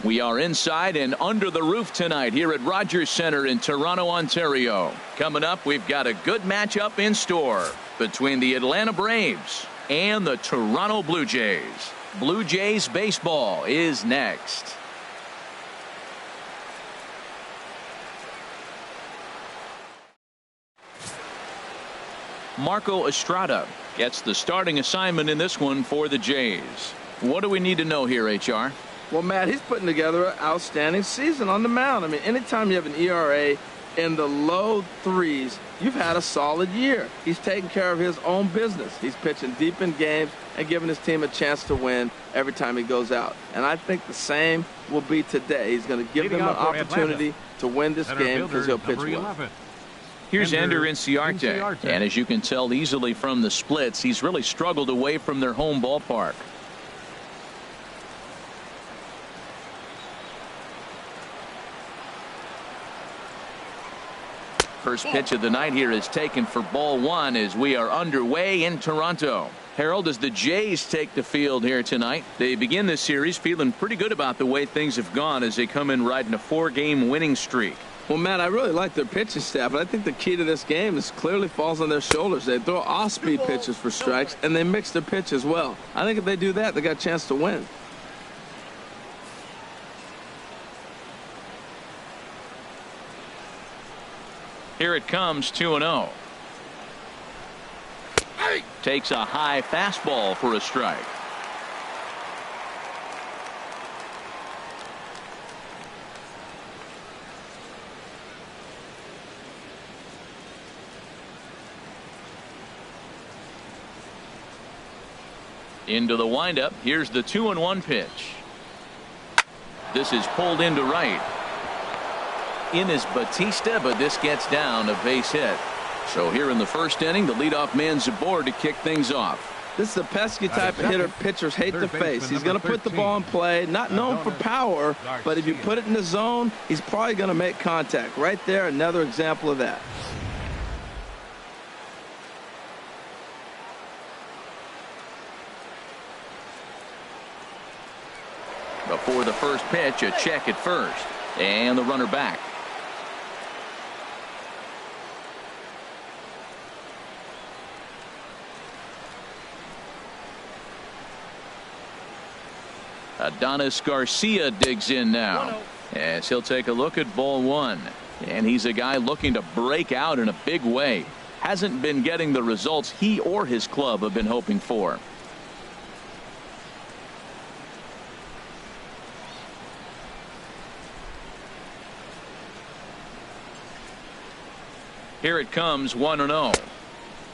We are inside and under the roof tonight here at Rogers Centre in Toronto, Ontario. Coming up, we've got a good matchup in store between the Atlanta Braves and the Toronto Blue Jays. Blue Jays baseball is next. Marco Estrada gets the starting assignment in this one for the Jays. What do we need to know here, HR? Well, Matt, he's putting together an outstanding season on the mound. I mean, anytime you have an ERA in the low threes, you've had a solid year. He's taking care of his own business. He's pitching deep in games and giving his team a chance to win every time he goes out. And I think the same will be today. He's going to give them an opportunity to win this game because he'll pitch well. Here's Ender Inciarte. And as you can tell easily from the splits, he's really struggled away from their home ballpark. First pitch of the night here is taken for ball one as we are underway in Toronto. Harold, as the Jays take the field here tonight, they begin this series feeling pretty good about the way things have gone as they come in riding a 4-game winning streak. Well, Matt, I really like their pitching staff, but I think the key to this game is clearly falls on their shoulders. They throw off-speed pitches for strikes, and they mix their pitch as well. I think if they do that, they got a chance to win. Here it comes, 2-0. Takes a high fastball for a strike. Into the windup. Here's the 2-1 pitch. This is pulled into right. In is Batista, but this gets down, a base hit. So here in the first inning, the leadoff man's aboard to kick things off. This is a pesky type of hitter pitchers hate to face. He's going to put the ball in play, not known for power, but if you put it in the zone, he's probably going to make contact. Right there, another example of that. Before the first pitch, a check at first. And the runner back. Adonis Garcia digs in now as he'll take a look at ball one. And he's a guy looking to break out in a big way. Hasn't been getting the results he or his club have been hoping for. Here it comes, 1-0.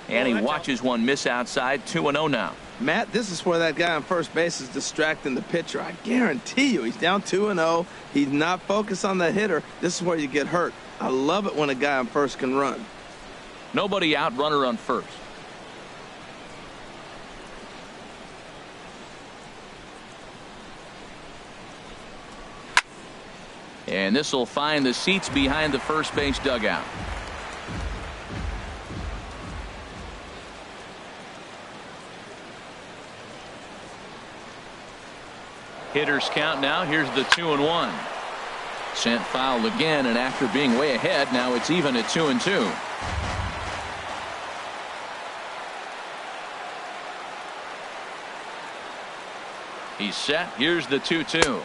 And he watches one miss outside, 2-0 now. Matt, this is where that guy on first base is distracting the pitcher. I guarantee you he's down 2-0. He's not focused on the hitter. This is where you get hurt. I love it when a guy on first can run. Nobody out, runner on first. And this will find the seats behind the first base dugout. Hitters count now. Here's the 2-1. Sent foul again, and after being way ahead, now it's even at 2-2. He's set. Here's the 2-2.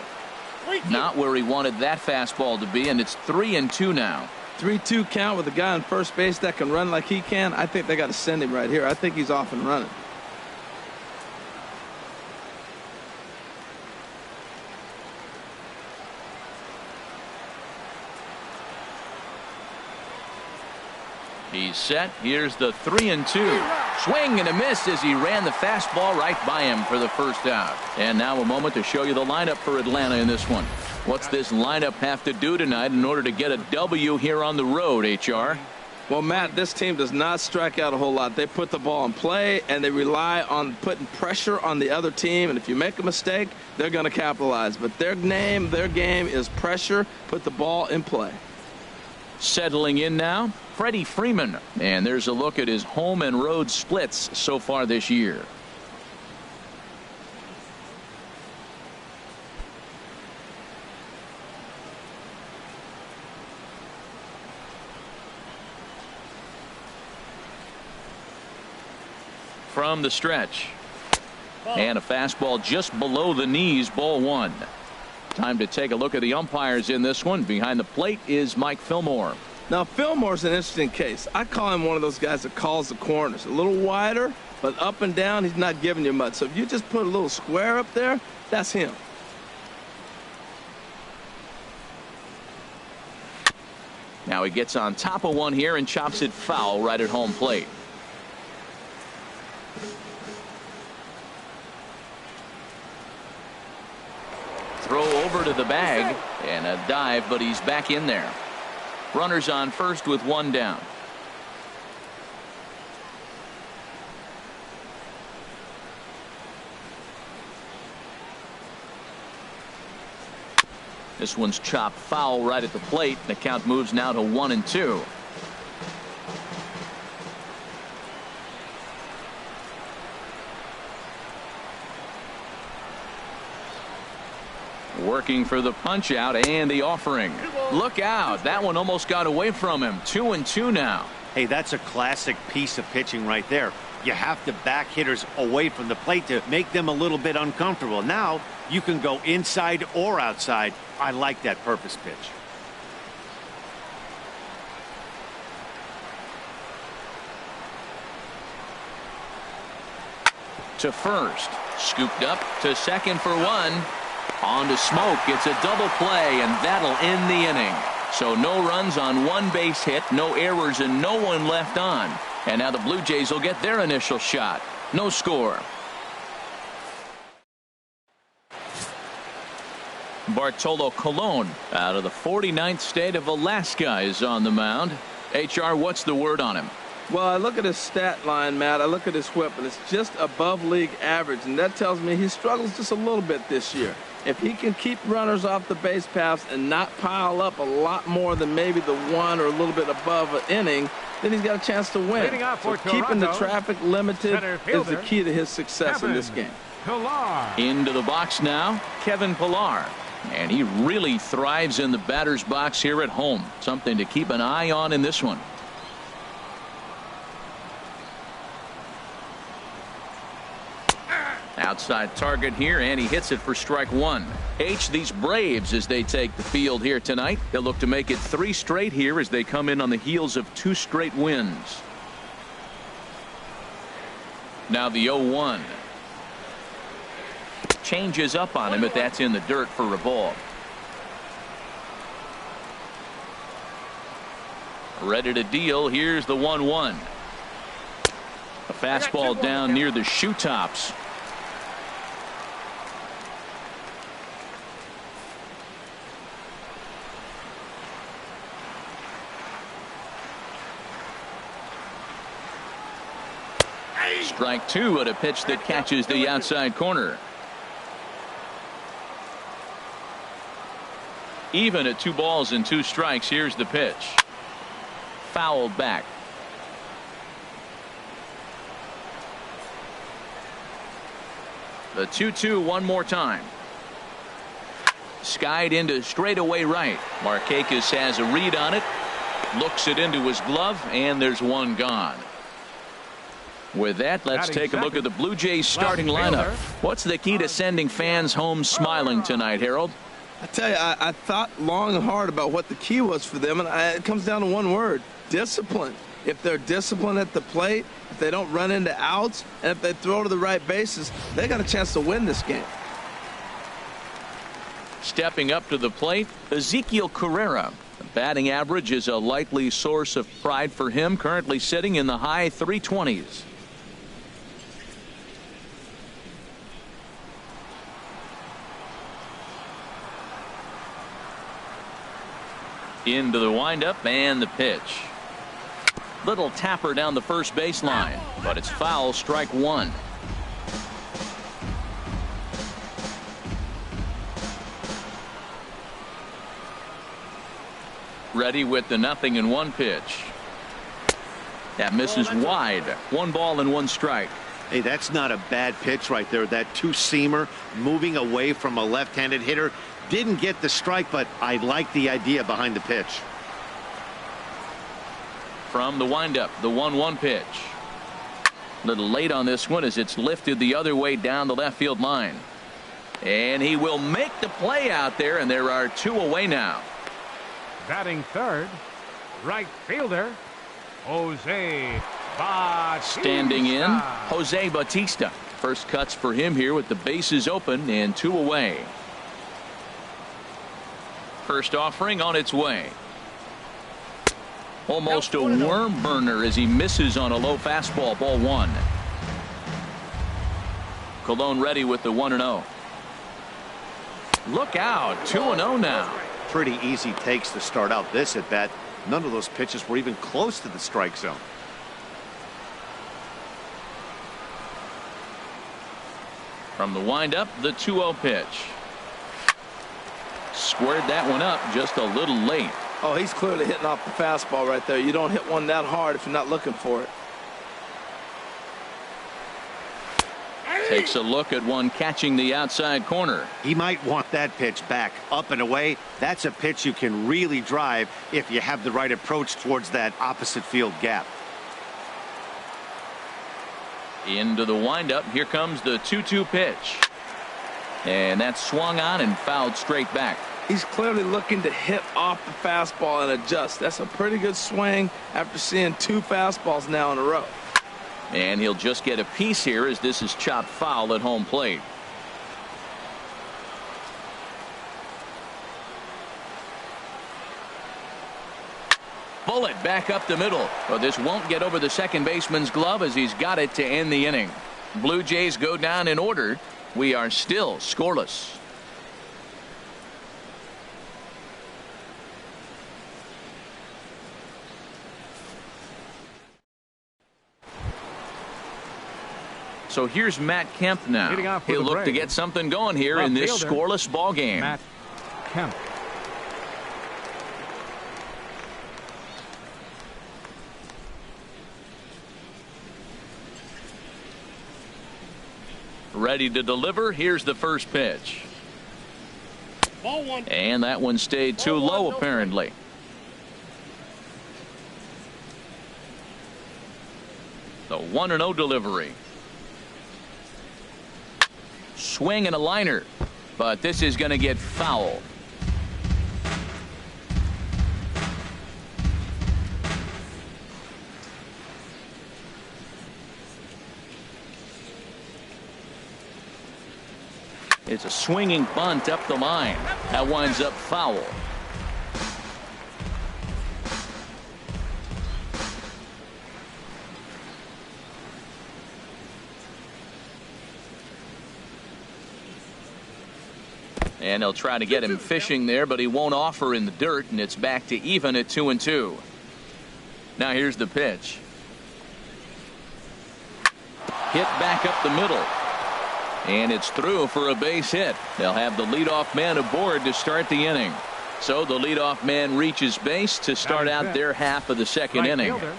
Not where he wanted that fastball to be, and it's 3-2 now. 3-2 count with a guy on first base that can run like he can. I think they got to send him right here. I think he's off and running. He's set. Here's the 3-2. Swing and a miss as he ran the fastball right by him for the first out. And now a moment to show you the lineup for Atlanta in this one. What's this lineup have to do tonight in order to get a W here on the road, HR? Well, Matt, this team does not strike out a whole lot. They put the ball in play, and they rely on putting pressure on the other team. And if you make a mistake, they're going to capitalize. But their game is pressure, put the ball in play. Settling in now, Freddie Freeman. And there's a look at his home and road splits so far this year. from the stretch. And a fastball just below the knees, ball one. Time to take a look at the umpires in this one. Behind the plate is Mike Fillmore. Now, Fillmore's an interesting case. I call him one of those guys that calls the corners. A little wider, but up and down, he's not giving you much. So if you just put a little square up there, that's him. Now he gets on top of one here and chops it foul right at home plate. Throw over to the bag and a dive, but he's back in there. Runners on first with one down. This one's chopped foul right at the plate. The count moves now to 1-2. Working for the punch out and the offering. Look out. That one almost got away from him. 2-2 now. Hey, that's a classic piece of pitching right there. You have to back hitters away from the plate to make them a little bit uncomfortable. Now you can go inside or outside. I like that purpose pitch. To first. Scooped up to second for one. On to Smoke. It's a double play, and that'll end the inning. So no runs on one base hit, no errors, and no one left on. And now the Blue Jays will get their initial shot. No score. Bartolo Colon out of the 49th state of Alaska is on the mound. HR, what's the word on him? Well, I look at his stat line, Matt. I look at his whip, and it's just above league average, and that tells me he struggles just a little bit this year. If he can keep runners off the base paths and not pile up a lot more than maybe the one or a little bit above an inning, then he's got a chance to win. So keeping the traffic limited is the key to his success in this game. Pillar. Into the box now, Kevin Pillar. And he really thrives in the batter's box here at home. Something to keep an eye on in this one. Outside target here, and he hits it for strike one. These Braves, as they take the field here tonight, they'll look to make it 3 straight here as they come in on the heels of 2 straight wins. Now the 0-1. Changes up on him, but that's in the dirt for a ball. Ready to deal. Here's the 1-1. A fastball down near the shoe tops. Strike 2 at a pitch that catches the outside corner. Even at 2 balls and 2 strikes. Here's the pitch. Fouled back. The 2-2 one more time. Skied into straightaway right. Markakis has a read on it. Looks it into his glove, and there's one gone. With that, let's take a look at the Blue Jays starting lineup. What's the key to sending fans home smiling tonight, Harold? I tell you, I thought long and hard about what the key was for them, and it comes down to one word: discipline. If they're disciplined at the plate, if they don't run into outs, and if they throw to the right bases, they got a chance to win this game. Stepping up to the plate, Ezekiel Carrera. The batting average is a likely source of pride for him, currently sitting in the high 320s. Into the windup and the pitch. Little tapper down the first baseline, but it's foul, strike 1. Ready with the 0-1 pitch. That misses wide. 1 ball and 1 strike. Hey, that's not a bad pitch right there. That 2-seamer moving away from a left-handed hitter. Didn't get the strike, but I like the idea behind the pitch. From the windup, the 1-1 pitch. Little late on this one as it's lifted the other way down the left field line. And he will make the play out there, and there are 2 away now. Batting third, right fielder, Jose Bautista. Standing in, Jose Bautista. First cuts for him here with the bases open and 2 away. First offering on its way. Almost a worm burner as he misses on a low fastball. Ball 1. Colon ready with the 1-0. Look out, 2-0 now. Pretty easy takes to start out this at bat. None of those pitches were even close to the strike zone. From the windup, the 2-0 pitch. Squared that one up just a little late. Oh, he's clearly hitting off the fastball right there. You don't hit one that hard if you're not looking for it. Takes a look at one catching the outside corner. He might want that pitch back up and away. That's a pitch you can really drive if you have the right approach towards that opposite field gap. Into the windup. Here comes the 2-2 pitch. And that's swung on and fouled straight back. He's clearly looking to hit off the fastball and adjust. That's a pretty good swing after seeing 2 fastballs now in a row. And he'll just get a piece here as this is chopped foul at home plate. Bullet back up the middle. But this won't get over the second baseman's glove as he's got it to end the inning. Blue Jays go down in order. We are still scoreless. So here's Matt Kemp now. He'll look to get something going here in this scoreless ball game. Matt Kemp. Ready to deliver. Here's the first pitch. Ball 1. And that one stayed too low apparently. The 1-0 delivery. Swing and a liner, but this is going to get foul. It's a swinging bunt up the line. That winds up foul. And they'll try to get him fishing there, but he won't offer in the dirt, and it's back to even at 2-2. Now here's the pitch. Hit back up the middle. And it's through for a base hit. They'll have the leadoff man aboard to start the inning. So the leadoff man reaches base to start out their half of the second inning. Fielder,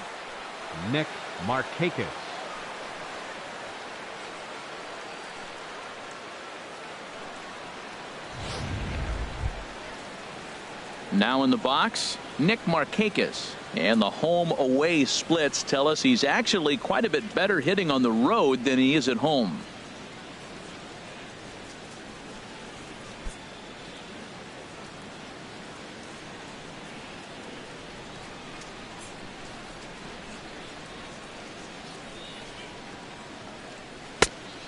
Nick Markakis. Now in the box, Nick Markakis. And the home away splits tell us he's actually quite a bit better hitting on the road than he is at home.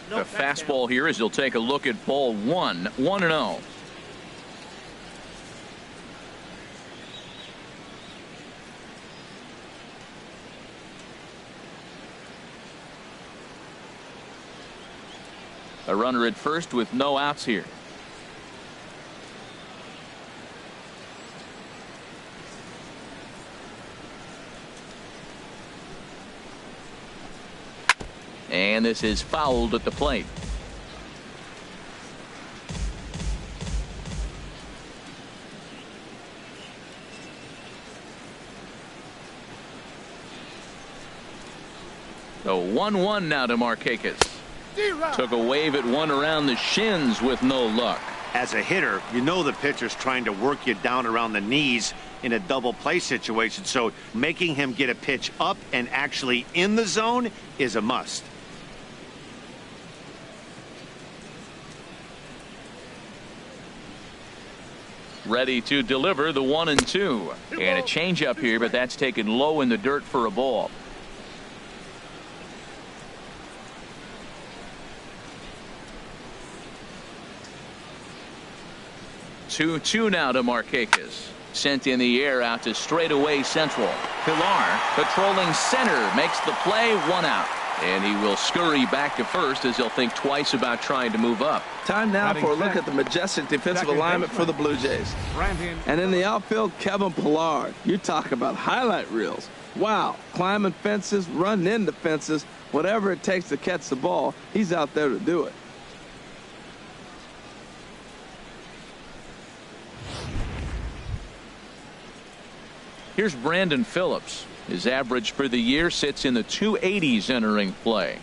The fastball here as he'll take a look at ball 1, 1-0. A runner at first with no outs here. And this is fouled at the plate. So 1-1 now to Markakis. Took a wave at one around the shins with no luck. As a hitter, you know the pitcher's trying to work you down around the knees in a double play situation. So making him get a pitch up and actually in the zone is a must. Ready to deliver the 1-2. And a changeup here, but that's taken low in the dirt for a ball. 2-2 now to Markakis. Sent in the air out to straightaway central. Pilar patrolling center makes the play, 1 out. And he will scurry back to first as he'll think twice about trying to move up. Time now for a look at the majestic defensive alignment for the Blue Jays. And in the outfield, Kevin Pillar. You talk about highlight reels. Wow, climbing fences, running into fences, whatever it takes to catch the ball, he's out there to do it. Here's Brandon Phillips. His average for the year sits in the 280s entering play.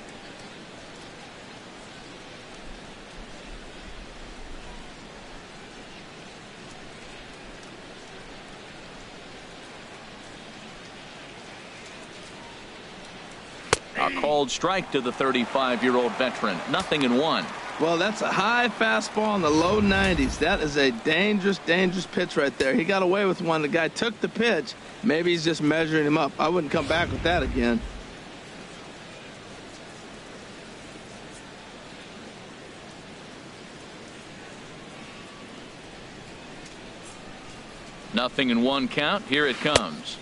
A called strike to the 35-year-old veteran. 0-1. Well, that's a high fastball in the low 90s. That is a dangerous, dangerous pitch right there. He got away with one. The guy took the pitch. Maybe he's just measuring him up. I wouldn't come back with that again. Nothing in 1 count. Here it comes.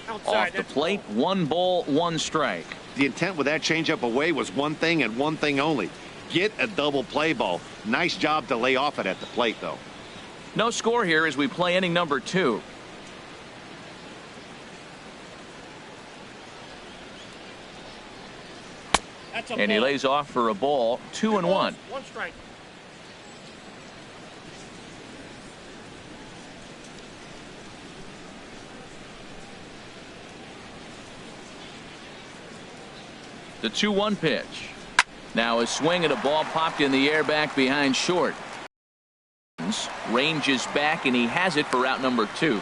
Outside, Off the plate, 1 ball, 1 strike. The intent with that changeup away was one thing and one thing only. Get a double play ball. Nice job to lay off it at the plate, though. No score here as we play inning number 2. And he lays off for a ball. 2-1. 1 strike. The 2-1 pitch. Now a swing and a ball popped in the air back behind short. Ranges back and he has it for out number 2.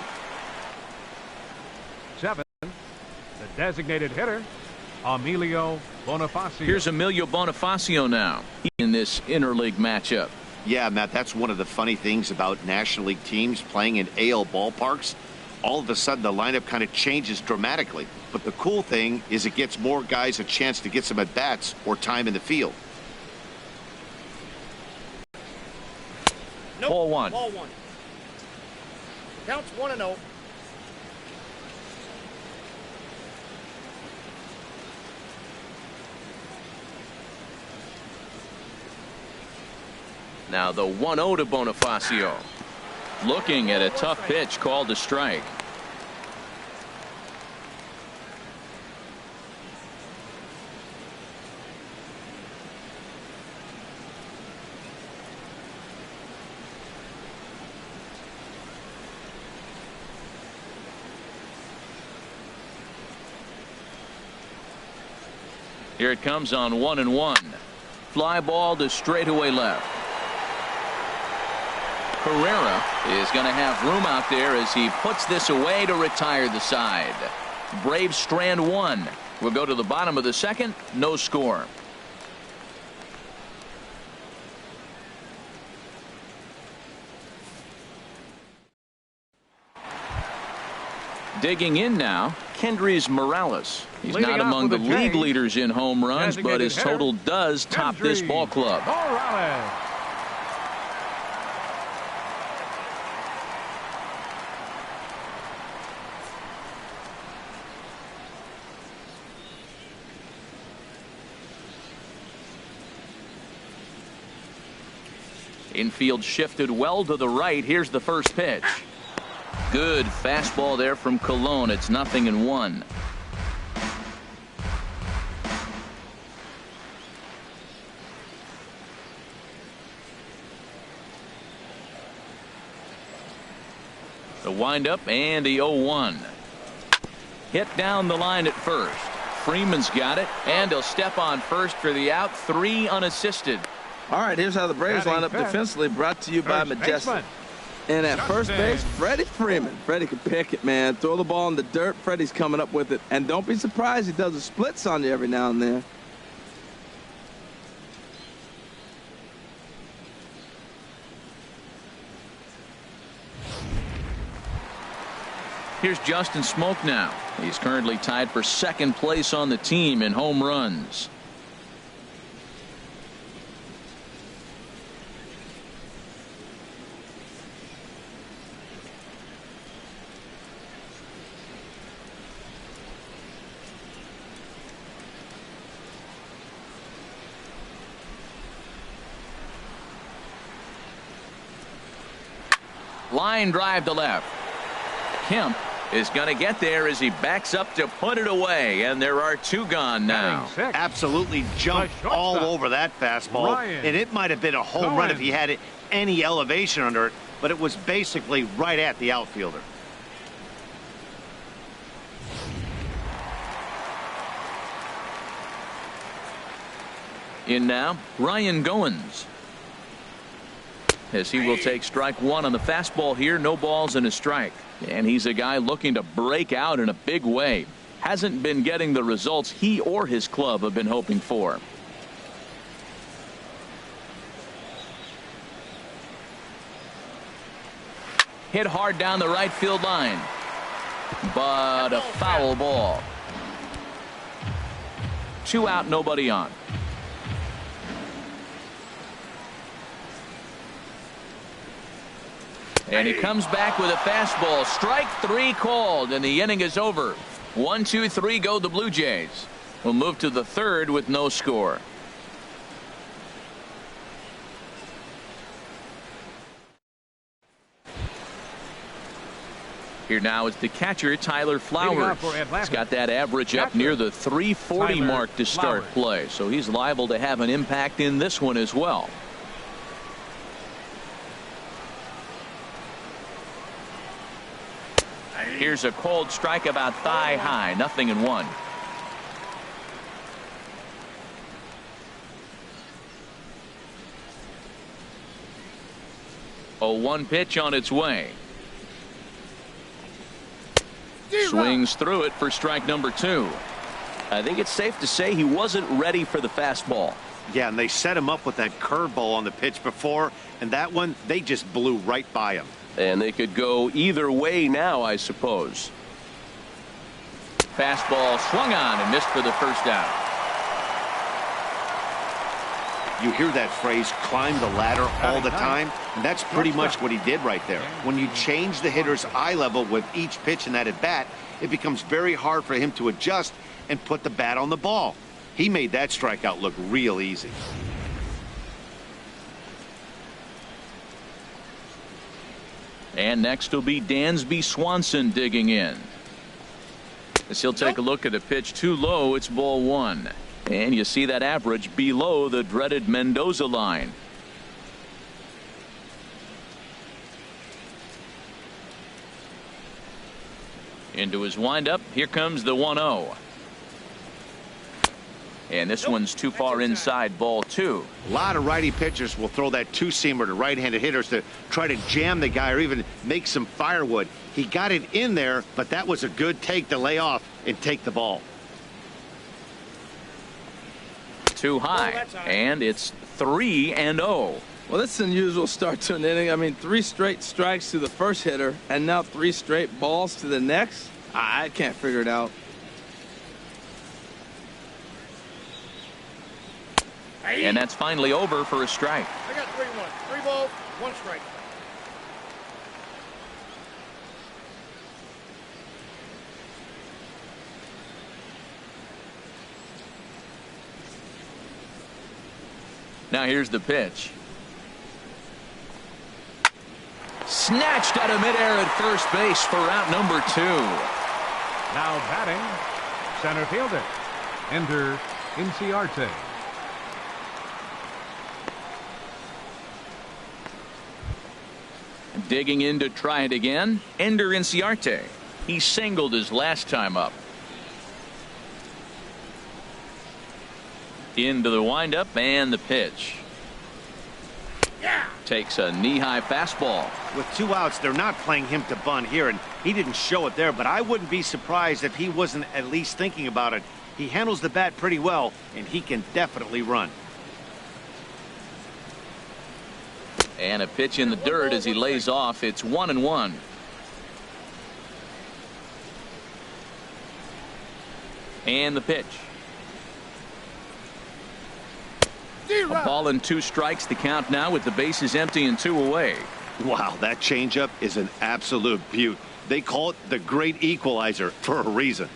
7. The designated hitter, Emilio Bonifacio. Here's Emilio Bonifacio now in this interleague matchup. Yeah, Matt, that's one of the funny things about National League teams playing in AL ballparks. All of a sudden, the lineup kind of changes dramatically. But the cool thing is it gets more guys a chance to get some at-bats or time in the field. Nope. Ball 1. Ball 1. Counts 1-0. Now the 1-0 to Bonifacio. Looking at a tough pitch called a strike. Here it comes on 1-1. Fly ball to straightaway left. Herrera is going to have room out there as he puts this away to retire the side. Braves strand 1. We'll go to the bottom of the 2nd. No score. Digging in now, Kendrys Morales. He's Leading not off among the with the league Jays, leaders in home runs, but his designated total hitter, does top this Kendrys ball club. Morales. Infield shifted well to the right. Here's the first pitch. Good fastball there from Colon. It's 0-1. The windup and the 0-1. Hit down the line at first. Freeman's got it, and he'll step on first for the out. 3 unassisted. All right, here's how the Braves line up defensively, brought to you by Majestic. And at first base, Freddie Freeman. Freddie can pick it, man. Throw the ball in the dirt. Freddie's coming up with it. And don't be surprised he does the splits on you every now and then. Here's Justin Smoak now. He's currently tied for second place on the team in home runs. Line drive to left. Kemp is going to get there as he backs up to put it away, and there are two gone now. Absolutely jumped all over that fastball, and it might have been a home run if he had any elevation under it, but it was basically right at the outfielder. In now, Ryan Goins, as he will take strike one on the fastball here. No balls and a strike. And he's a guy looking to break out in a big way. Hasn't been getting the results he or his club have been hoping for. Hit hard down the right field line, but a foul ball. 2 out, nobody on. And he comes back with a fastball. Strike 3 called, and the inning is over. 1, 2, 3 go the Blue Jays. We'll move to the third with no score. Here now is the catcher, Tyler Flowers. He's got that average up near the 340 mark to start play, so he's liable to have an impact in this one as well. Here's a cold strike about thigh high. 0-1. 0-1 pitch on its way. Swings through it for strike number 2. I think it's safe to say he wasn't ready for the fastball. Yeah, and they set him up with that curveball on the pitch before, and that one, they just blew right by him. And they could go either way now, I suppose. Fastball swung on and missed for the first out. You hear that phrase, climb the ladder, all the time, and that's pretty much what he did right there. When you change the hitter's eye level with each pitch in that at bat, it becomes very hard for him to adjust and put the bat on the ball. He made that strikeout look real easy. And next will be Dansby Swanson digging in. As he'll take a look at a pitch too low, it's ball 1. And you see that average below the dreaded Mendoza line. Into his windup. Here comes the 1-0. And this one's too far inside, ball 2. A lot of righty pitchers will throw that two-seamer to right-handed hitters to try to jam the guy or even make some firewood. He got it in there, but that was a good take to lay off and take the ball. Too high, and it's 3-0. Well, this is an unusual start to an inning. I mean, 3 straight strikes to the first hitter, and now 3 straight balls to the next. I can't figure it out. And that's finally over for a strike. I got 3-1. 3 balls, 1 strike. Now here's the pitch. Snatched out of midair at first base for out number 2. Now batting, center fielder, Ender Inciarte. Digging in to try it again, Ender Inciarte. He singled his last time up. Into the windup and the pitch. Yeah. Takes a knee-high fastball. With 2 outs, they're not playing him to bunt here, and he didn't show it there, but I wouldn't be surprised if he wasn't at least thinking about it. He handles the bat pretty well, and he can definitely run. And a pitch in the dirt as he lays off. It's 1-1. And the pitch. A ball and 2 strikes, the count now with the bases empty and 2 away. Wow, that changeup is an absolute beaut. They call it the great equalizer for a reason.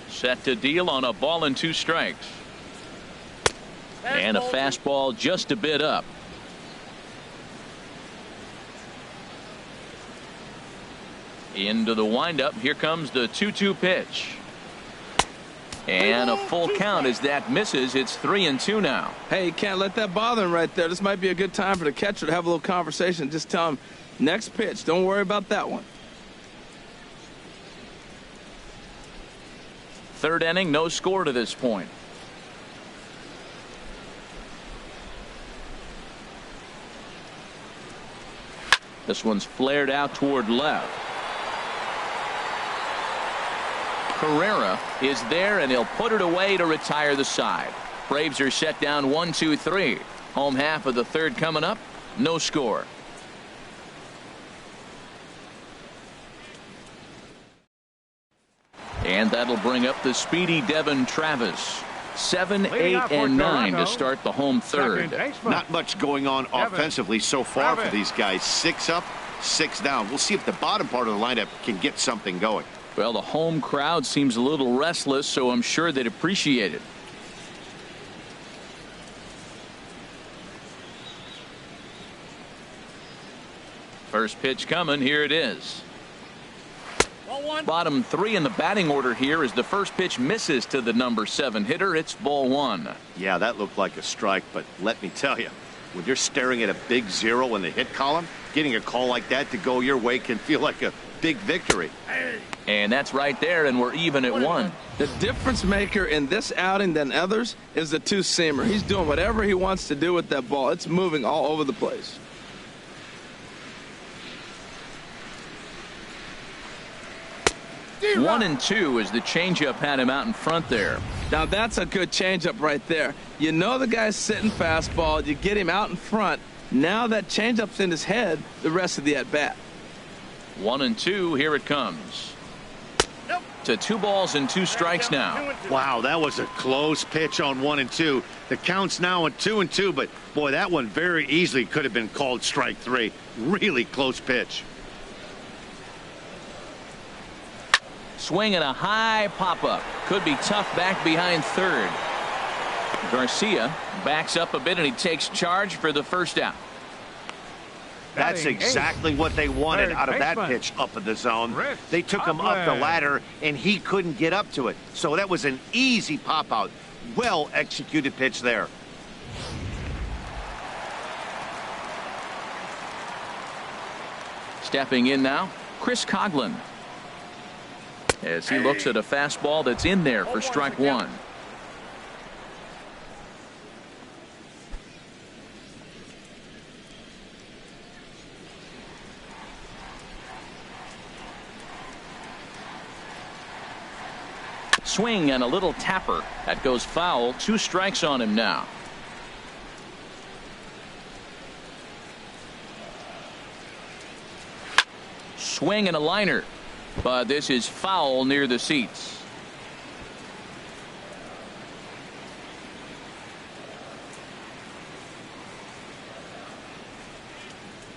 Set to deal on a ball and 2 strikes. And a fastball just a bit up. Into the windup. Here comes the 2-2 pitch. And a full count as that misses. It's 3-2 now. Hey, you can't let that bother him right there. This might be a good time for the catcher to have a little conversation. Just tell him, next pitch, don't worry about that one. Third inning, no score to this point. This one's flared out toward left. Carrera is there, and he'll put it away to retire the side. Braves are set down 1-2-3. Home half of the third coming up. No score. And that'll bring up the speedy Devin Travis. 7, 8, and 9 to start the home third. Not much going on offensively so far for these guys. 6 up, 6 down. We'll see if the bottom part of the lineup can get something going. Well, the home crowd seems a little restless, so I'm sure they'd appreciate it. First pitch coming. Here it is. Bottom 3 in the batting order here as the first pitch misses to the number 7 hitter. It's ball 1. Yeah, that looked like a strike, but let me tell you, when you're staring at a big 0 in the hit column, getting a call like that to go your way can feel like a big victory. And that's right there, and we're even at 1. The difference maker in this outing than others is the 2-seamer. He's doing whatever he wants to do with that ball. It's moving all over the place. One and 2 as the changeup had him out in front there. Now that's a good changeup right there. You know the guy's sitting fastball. You get him out in front. Now that changeup's in his head the rest of the at-bat. 1 and 2. Here it comes. To 2 balls and 2 strikes now. Wow, that was a close pitch on 1 and 2. The count's now at 2 and 2, but boy, that one very easily could have been called strike 3. Really close pitch. Swing and a high pop-up. Could be tough back behind third. Garcia backs up a bit, and he takes charge for the first out. That's exactly what they wanted out of that pitch up in the zone. They took him up the ladder, and he couldn't get up to it. So that was an easy pop-out. Well-executed pitch there. Stepping in now, Chris Coghlan, as he looks at a fastball that's in there for strike 1. Swing and a little tapper. That goes foul. 2 strikes on him now. Swing and a liner. But this is foul near the seats.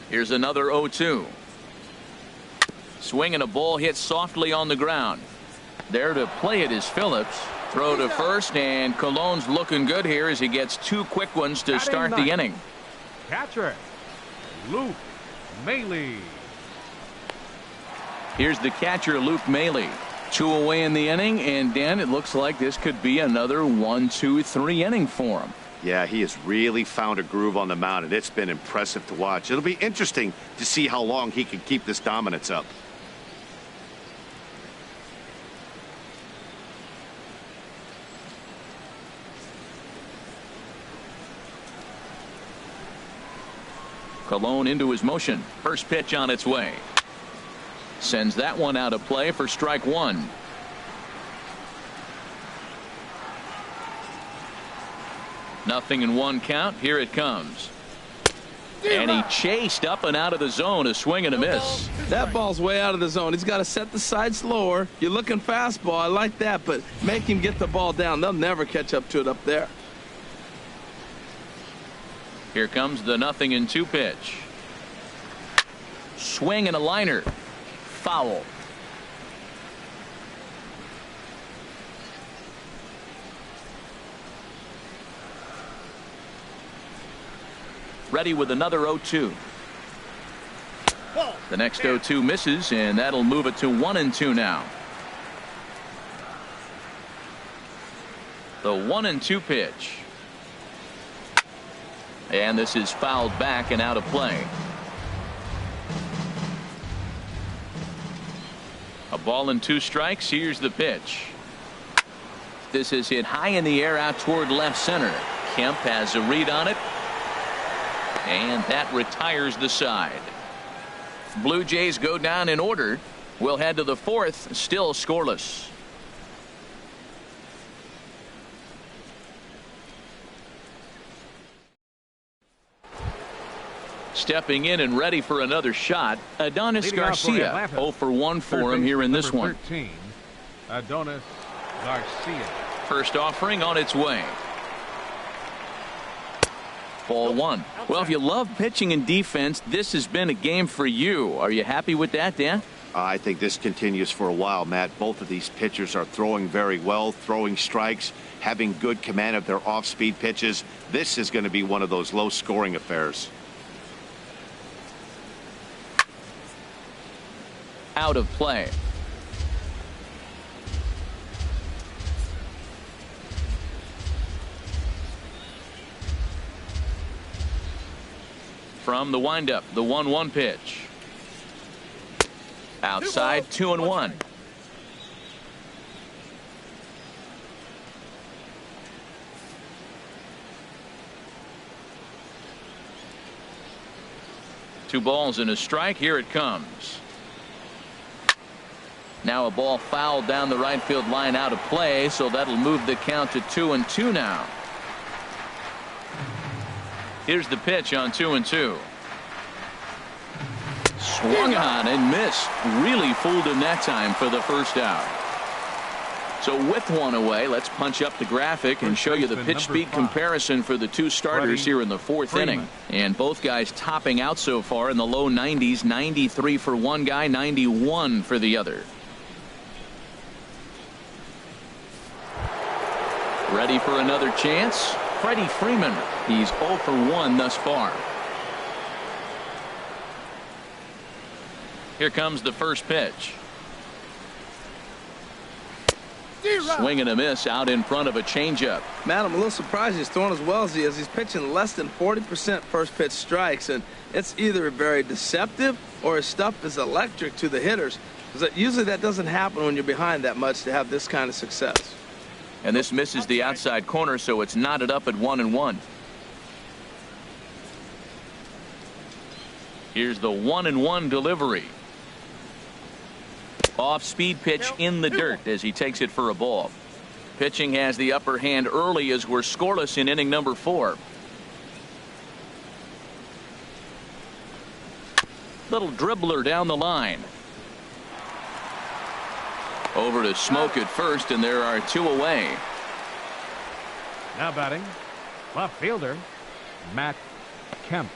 Here's another 0-2. Swing and a ball hit softly on the ground. There to play it is Phillips. Throw to first, and Cologne's looking good here as he gets 2 quick ones to start the inning. Catcher, Luke Maile. Here's the catcher, Luke Maile. 2 away in the inning, and Dan, it looks like this could be another 1-2-3 inning for him. Yeah, he has really found a groove on the mound, and it's been impressive to watch. It'll be interesting to see how long he can keep this dominance up. Colon into his motion. First pitch on its way. Sends that one out of play for strike one. Nothing in one count. Here it comes. And he chased up and out of the zone. A swing and a miss. That ball's way out of the zone. He's got to set the sights lower. You're looking fastball. I like that, but make him get the ball down. They'll never catch up to it up there. Here comes the 0-2 pitch. Swing and a liner. Foul. Ready with another 0-2. The next 0-2 misses, and that'll move it to 1-2 now. The 1-2 pitch. And this is fouled back and out of play. A ball and 2 strikes. Here's the pitch. This is hit high in the air out toward left center. Kemp has a read on it. And that retires the side. Blue Jays go down in order. We'll head to the 4th, still scoreless. Stepping in and ready for another shot, Adonis Garcia. 0 for 1 for him here in this one. 13, Adonis Garcia. First offering on its way. Ball 1. Well, if you love pitching and defense, this has been a game for you. Are you happy with that, Dan? I think this continues for a while, Matt. Both of these pitchers are throwing very well, throwing strikes, having good command of their off-speed pitches. This is going to be one of those low-scoring affairs. Out of play. From the windup, the 1-1 pitch. Outside, 2-1. Two balls and a strike. Here it comes. Now a ball fouled down the right field line out of play, so that'll move the count to 2-2 now. Here's the pitch on 2-2. Swung on and missed. Really fooled him that time for the first out. So with one away, let's punch up the graphic and show you the pitch speed comparison for the two starters here in the 4th inning. And both guys topping out so far in the low 90s. 93 for one guy, 91 for the other. Ready for another chance? Freddie Freeman. He's 0 for 1 thus far. Here comes the first pitch. Swing and a miss out in front of a changeup. Matt, I'm a little surprised he's throwing as well as he is. He's pitching less than 40% first pitch strikes, and it's either very deceptive or his stuff is electric to the hitters. Usually that doesn't happen when you're behind that much to have this kind of success. And this misses the outside corner, so it's knotted up at 1-1. Here's the 1-1 delivery. Off-speed pitch in the dirt as he takes it for a ball. Pitching has the upper hand early as we're scoreless in inning number 4. Little dribbler down the line. Over to Smoke at first, and there are 2 away. Now batting, left fielder, Matt Kemp.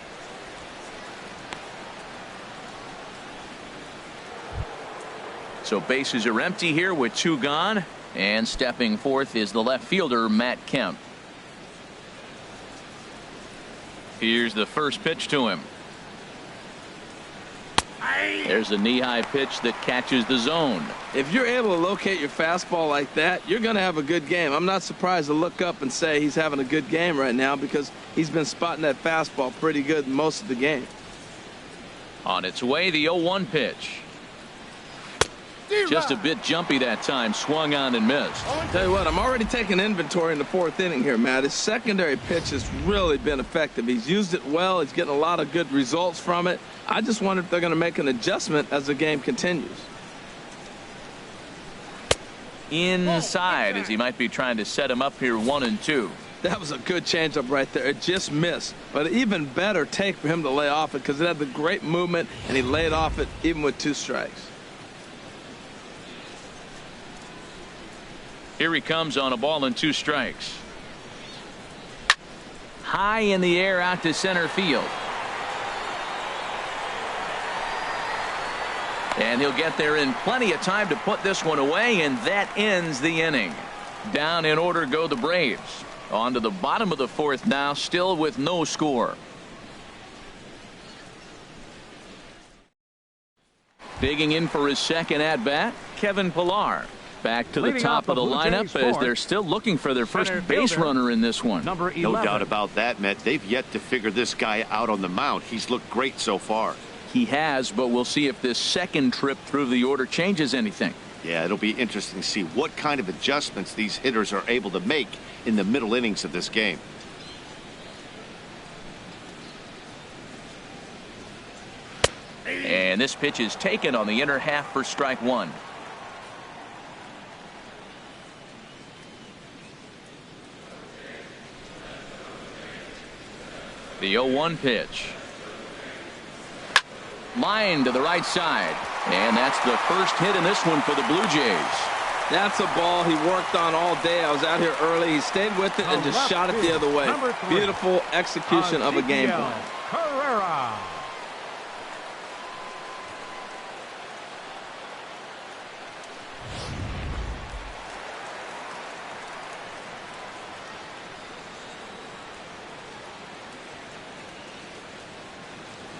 So bases are empty here with 2 gone, and stepping forth is the left fielder, Matt Kemp. Here's the first pitch to him. There's a knee-high pitch that catches the zone. If you're able to locate your fastball like that, you're going to have a good game. I'm not surprised to look up and say he's having a good game right now because he's been spotting that fastball pretty good most of the game. On its way, the 0-1 pitch. Just a bit jumpy that time. Swung on and missed. Tell you what, I'm already taking inventory in the fourth inning here, Matt. His secondary pitch has really been effective. He's used it well. He's getting a lot of good results from it. I just wonder if they're going to make an adjustment as the game continues. Inside, as he might be trying to set him up here 1-2. That was a good changeup right there. It just missed. But an even better take for him to lay off it because it had the great movement, and he laid off it even with 2 strikes. Here he comes on a ball and 2 strikes. High in the air out to center field. And he'll get there in plenty of time to put this one away, and that ends the inning. Down in order go the Braves. On to the bottom of the 4th now, still with no score. Digging in for his second at-bat, Kevin Pillar. Back to the top of the lineup as they're still looking for their first base runner in this one. No doubt about that, Matt. They've yet to figure this guy out on the mound. He's looked great so far. He has, but we'll see if this second trip through the order changes anything. Yeah, it'll be interesting to see what kind of adjustments these hitters are able to make in the middle innings of this game. And this pitch is taken on the inner half for strike 1. The 0-1 pitch. Line to the right side. And that's the first hit in this one for the Blue Jays. That's a ball he worked on all day. I was out here early. He stayed with it and just shot it the other way. Beautiful execution of a game plan. Carrera.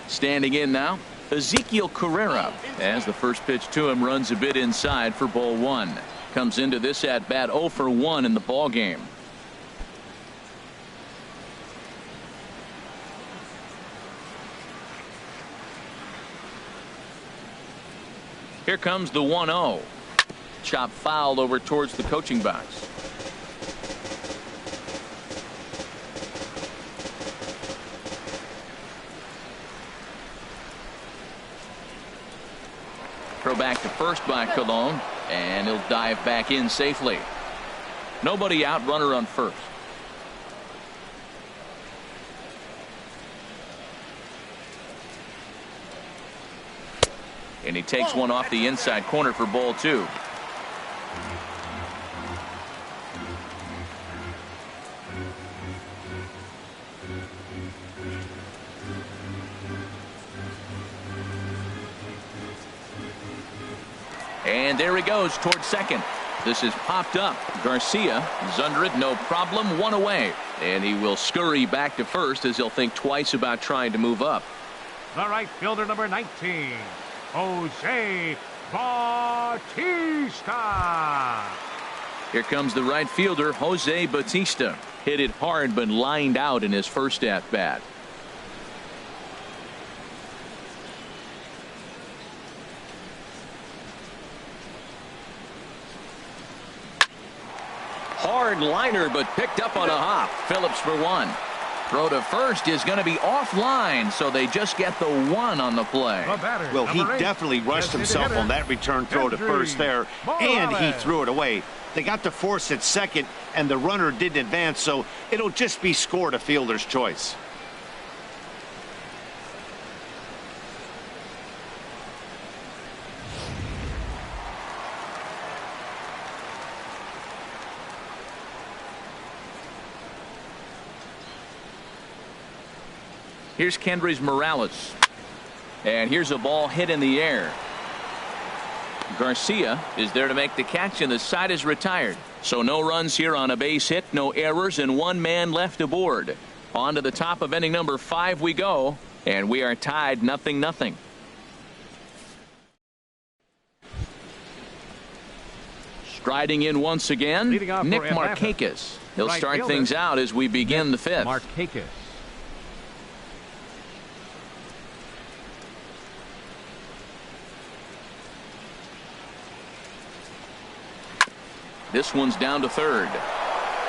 Standing in now, Ezekiel Carrera, as the first pitch to him runs a bit inside for ball 1. Comes into this at bat 0 for 1 in the ball game. Here comes the 1-0. Chop foul over towards the coaching box. Throw back to first by Colon, and he'll dive back in safely. Nobody out, runner on first. And he takes one off the inside corner for ball 2. And there he goes towards second. This is popped up. Garcia is under it, no problem, 1 away. And he will scurry back to first as he'll think twice about trying to move up. The right fielder, number 19, Jose Bautista. Here comes the right fielder, Jose Bautista. Hit it hard but lined out in his first at bat. Hard liner, but picked up on a hop. Phillips for 1. Throw to first is going to be offline, so they just get the 1 on the play. Well, he definitely rushed himself on that return throw to first there, and he threw it away. They got to force at second, and the runner didn't advance, so it'll just be scored a fielder's choice. Here's Kendrys Morales. And here's a ball hit in the air. Garcia is there to make the catch, and the side is retired. So no runs here on a base hit, no errors, and 1 man left aboard. On to the top of inning number 5 we go, and we are tied 0-0. Striding in once again, Nick Markakis. He'll start things out as we begin the 5th. Markakis. This one's down to third.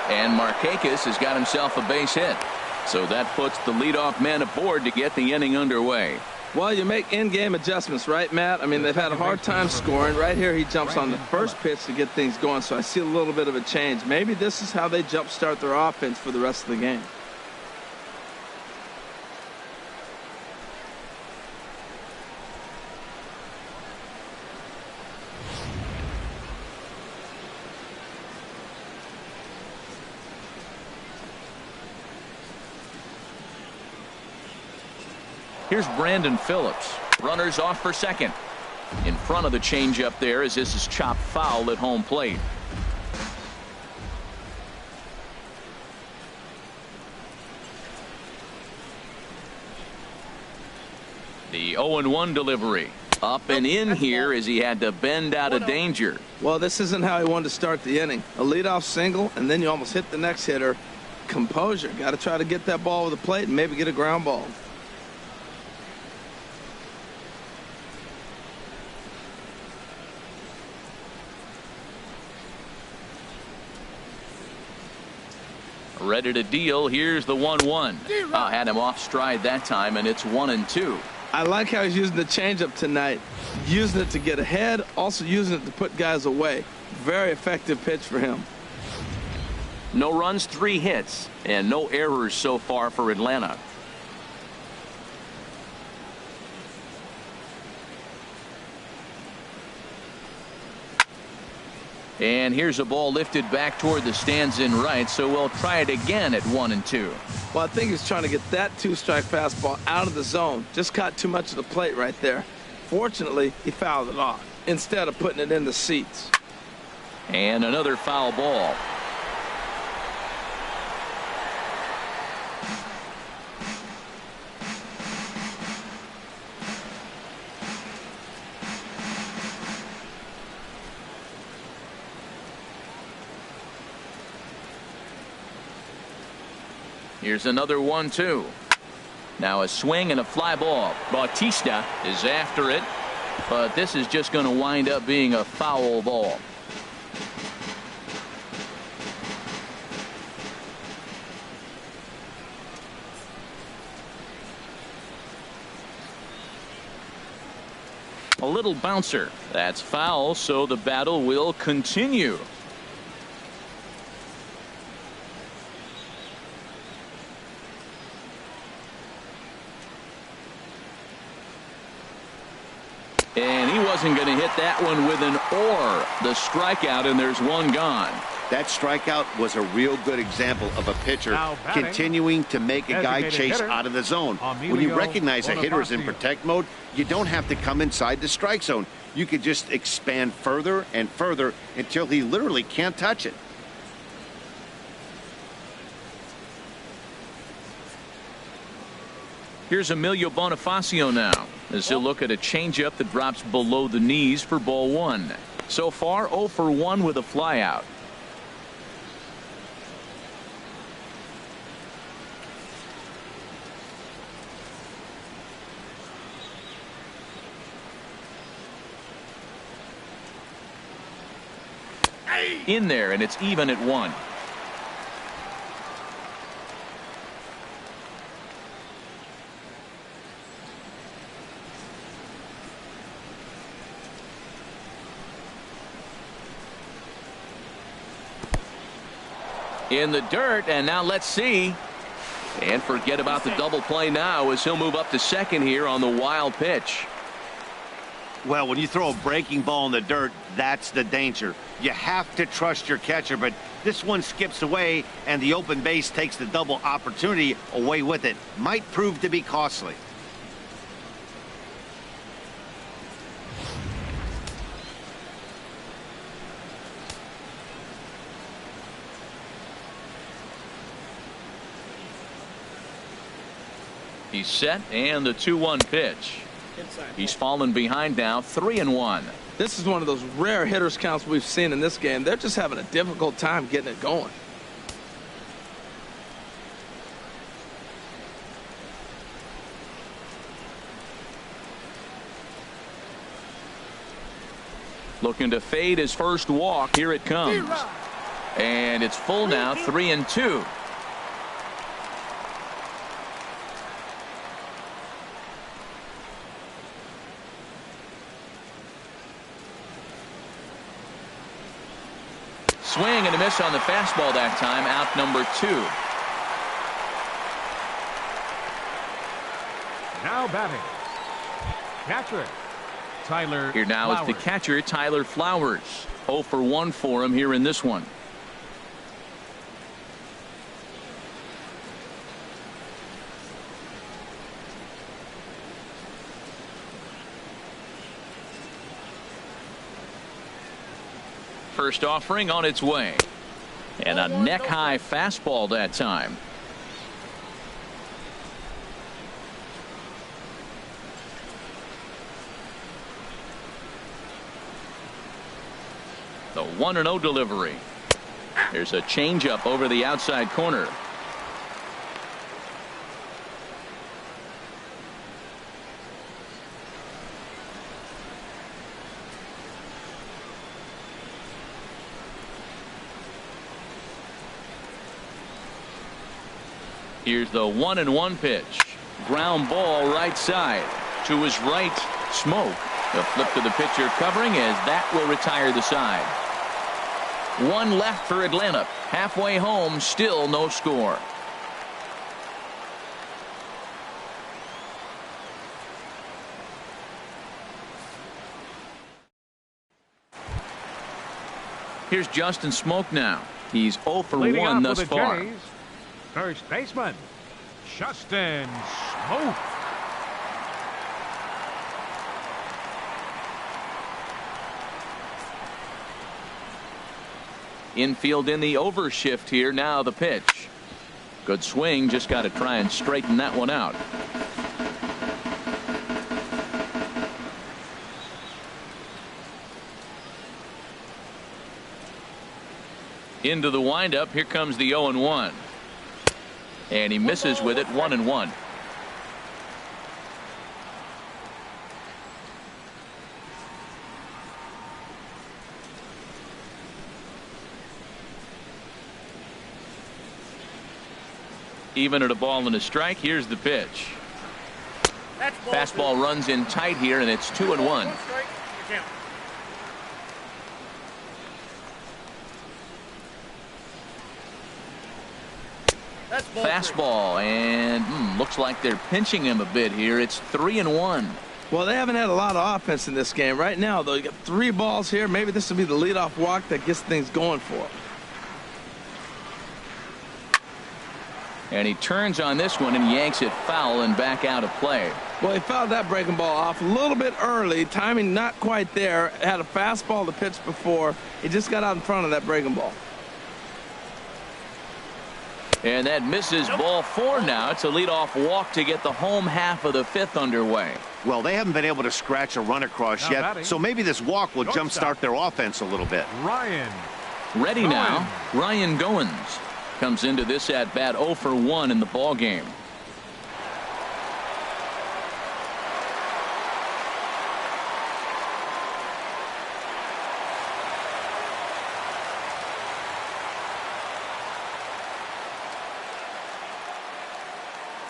And Markakis has got himself a base hit. So that puts the leadoff man aboard to get the inning underway. Well, you make in-game adjustments, right, Matt? I mean, they've had a hard time scoring. Right here, he jumps on the first pitch to get things going, so I see a little bit of a change. Maybe this is how they jumpstart their offense for the rest of the game. Here's Brandon Phillips. Runners off for second. In front of the changeup there as this is chopped foul at home plate. The 0-1 delivery. Up and in here as he had to bend out of danger. Well, this isn't how he wanted to start the inning. A leadoff single, and then you almost hit the next hitter. Composure. Got to try to get that ball with the plate and maybe get a ground ball. Ready to deal. Here's the 1-1. Had him off stride that time, and it's 1-2. I like how he's using the changeup tonight. Using it to get ahead, also using it to put guys away. Very effective pitch for him. No runs, 3 hits, and no errors so far for Atlanta. And here's a ball lifted back toward the stands in right, so we'll try it again at 1-2. Well, I think he's trying to get that 2-strike fastball out of the zone. Just caught too much of the plate right there. Fortunately, he fouled it off instead of putting it in the seats. And another foul ball. Here's another 1-2. Now a swing and a fly ball. Bautista is after it, but this is just going to wind up being a foul ball. A little bouncer. That's foul, so the battle will continue. And he wasn't going to hit that one with an or. The strikeout, and there's one gone. That strikeout was a real good example of a pitcher continuing to make a guy chase out of the zone. When you recognize a hitter is in protect mode, you don't have to come inside the strike zone. You can just expand further and further until he literally can't touch it. Here's Emilio Bonifacio now as he'll look at a changeup that drops below the knees for ball 1. So far 0 for 1 with a flyout. In there, and it's even at 1. In the dirt, and now let's see. And forget about the double play now as he'll move up to second here on the wild pitch. Well, when you throw a breaking ball in the dirt, that's the danger. You have to trust your catcher, but this one skips away, and the open base takes the double opportunity away with it. Might prove to be costly. He's set, and the 2-1 pitch. He's fallen behind now, 3-1. This is one of those rare hitters counts we've seen in this game. They're just having a difficult time getting it going. Looking to fade his first walk. Here it comes. And it's full now, 3-2. Swing and a miss on the fastball that time. Out number 2. Now batting, catcher Tyler Here now Flowers. is the catcher, Tyler Flowers. 0 for 1 for him here in this one. First offering on its way. And a neck-high fastball that time. The 1-0 delivery. There's a changeup over the outside corner. Here's the 1-1 pitch. Ground ball right side. To his right, Smoke. The flip to the pitcher covering as that will retire the side. One left for Atlanta. Halfway home, still no score. Here's Justin Smoke now. He's 0 for Leading 1 off thus for the far. Jays, first baseman Justin Smoke. Infield in the overshift here. Now the pitch. Good swing. Just got to try and straighten that one out. Into the windup. Here comes the 0-1. And he misses with it. 1-1. Even at a ball and a strike. Here's the pitch. Fastball runs in tight here, and it's 2-1. Fastball, and looks like they're pinching him a bit here. It's 3-1. Well, they haven't had a lot of offense in this game. Right now, though, you got 3 balls here. Maybe this will be the leadoff walk that gets things going for him. And he turns on this one and yanks it foul and back out of play. Well, he fouled that breaking ball off a little bit early. Timing not quite there. Had a fastball to pitch before. He just got out in front of that breaking ball. And that misses ball 4 now. It's a leadoff walk to get the home half of the 5th underway. Well, they haven't been able to scratch a run across Now yet, batting, so maybe this walk will jumpstart their offense a little bit. Ryan Ready Goins. now. Ryan Goins comes into this at bat 0 for 1 in the ball game.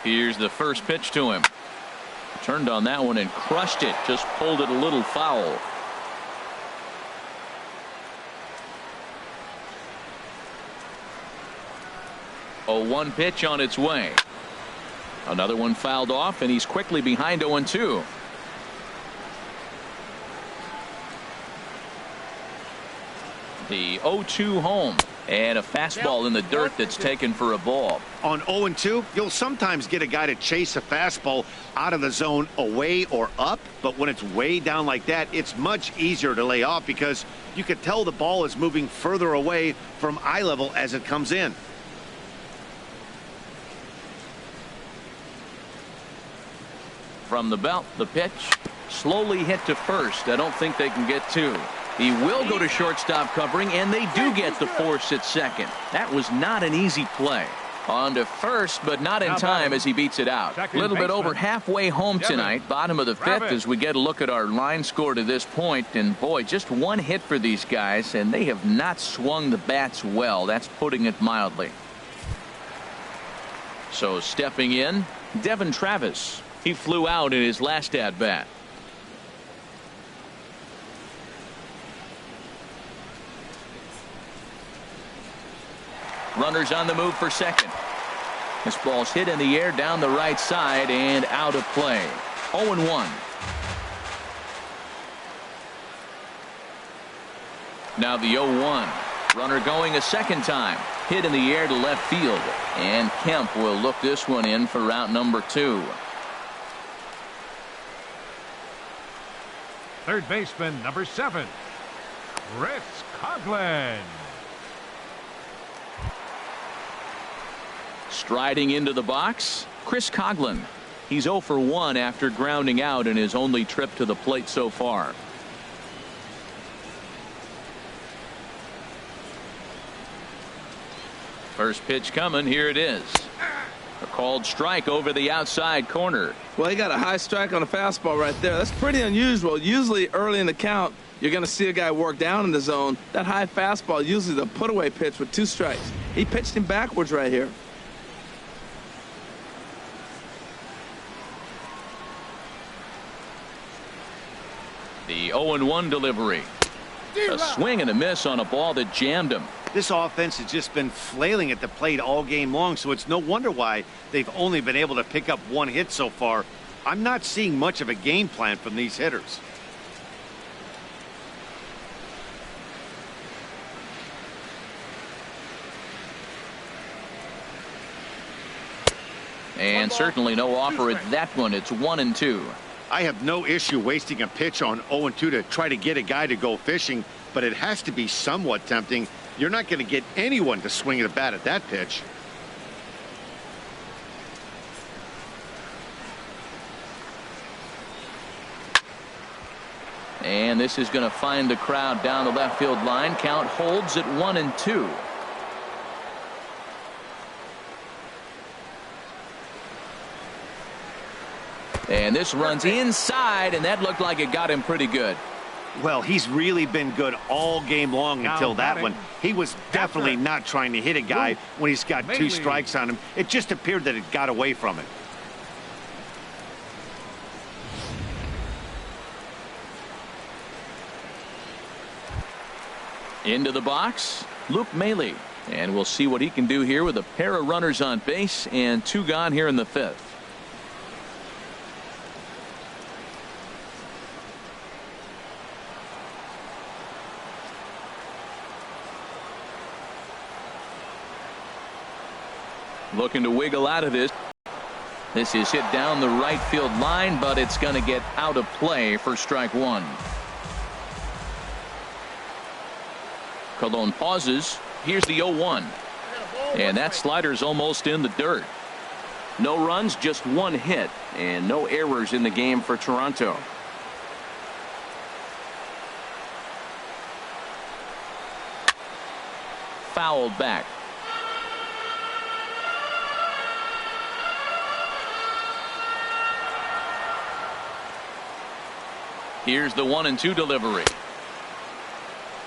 Here's the first pitch to him. Turned on that one and crushed it. Just pulled it a little foul. A 1 pitch on its way. Another one fouled off, and he's quickly behind 0-2. The 0-2 home. And a fastball in the dirt that's taken for a ball. On 0-2, you'll sometimes get a guy to chase a fastball out of the zone away or up, but when it's way down like that, it's much easier to lay off because you can tell the ball is moving further away from eye level as it comes in. From the belt, the pitch slowly hit to first. I don't think they can get 2. He will go to shortstop covering, and they do get the force at second. That was not an easy play. On to first, but not in time as he beats it out. A little bit over halfway home tonight, bottom of the fifth, as we get a look at our line score to this point. And boy, just one hit for these guys, and they have not swung the bats well. That's putting it mildly. So stepping in, Devin Travis. He flew out in his last at bat. Runners on the move for second. This ball's hit in the air down the right side and out of play. 0-1. Now the 0-1. Runner going a second time. Hit in the air to left field. And Kemp will look this one in for route number 2. Third baseman, number 7, Chris Coghlan. Striding into the box, Chris Coghlan. He's 0 for 1 after grounding out in his only trip to the plate so far. First pitch coming. Here it is. A called strike over the outside corner. Well, he got a high strike on a fastball right there. That's pretty unusual. Usually early in the count, you're going to see a guy work down in the zone. That high fastball, usually the put-away pitch with 2 strikes. He pitched him backwards right here. The 0-1 delivery. A swing and a miss on a ball that jammed him. This offense has just been flailing at the plate all game long, so it's no wonder why they've only been able to pick up 1 hit so far. I'm not seeing much of a game plan from these hitters. And certainly no offer at that one. It's 1-2. I have no issue wasting a pitch on 0-2 to try to get a guy to go fishing, but it has to be somewhat tempting. You're not going to get anyone to swing at a bat at that pitch. And this is going to find the crowd down the left field line. Count holds at 1-2. And this runs inside, and that looked like it got him pretty good. Well, he's really been good all game long until that one. He was definitely not trying to hit a guy when he's got 2 strikes on him. It just appeared that it got away from him. Into the box, Luke Maile. And we'll see what he can do here with a pair of runners on base and 2 gone here in the 5th. Looking to wiggle out of this. This is hit down the right field line, but it's going to get out of play for strike 1. Colon pauses. Here's the 0-1. And that slider's almost in the dirt. No runs, just 1 hit, and no errors in the game for Toronto. Fouled back. Here's the 1-2 delivery.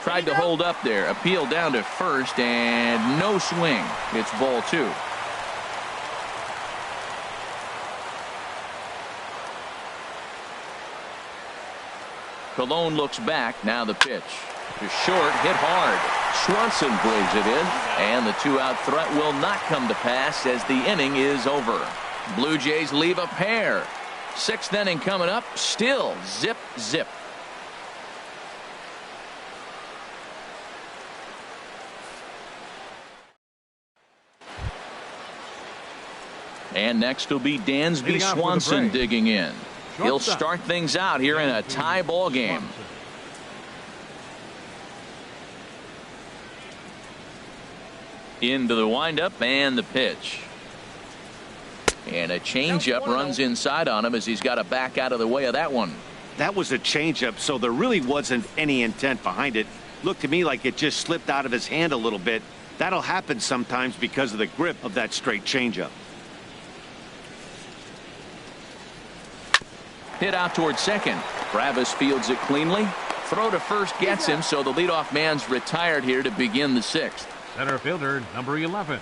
Tried to hold up there. Appeal down to first and no swing. It's ball 2. Colon looks back. Now the pitch. To short, hit hard. Swanson brings it in, and the 2-out threat will not come to pass as the inning is over. Blue Jays leave a pair. 6th inning coming up. Still zip zip. And next will be Dansby Swanson digging in. He'll start things out here in a tie ball game. Into the windup and the pitch. And a changeup runs inside on him as he's got to back out of the way of that one. That was a changeup, so there really wasn't any intent behind it. looked to me like it just slipped out of his hand a little bit. That'll happen sometimes because of the grip of that straight changeup. Hit out towards second. Travis fields it cleanly. Throw to first gets him, so the leadoff man's retired here to begin the sixth. Center fielder, number 11.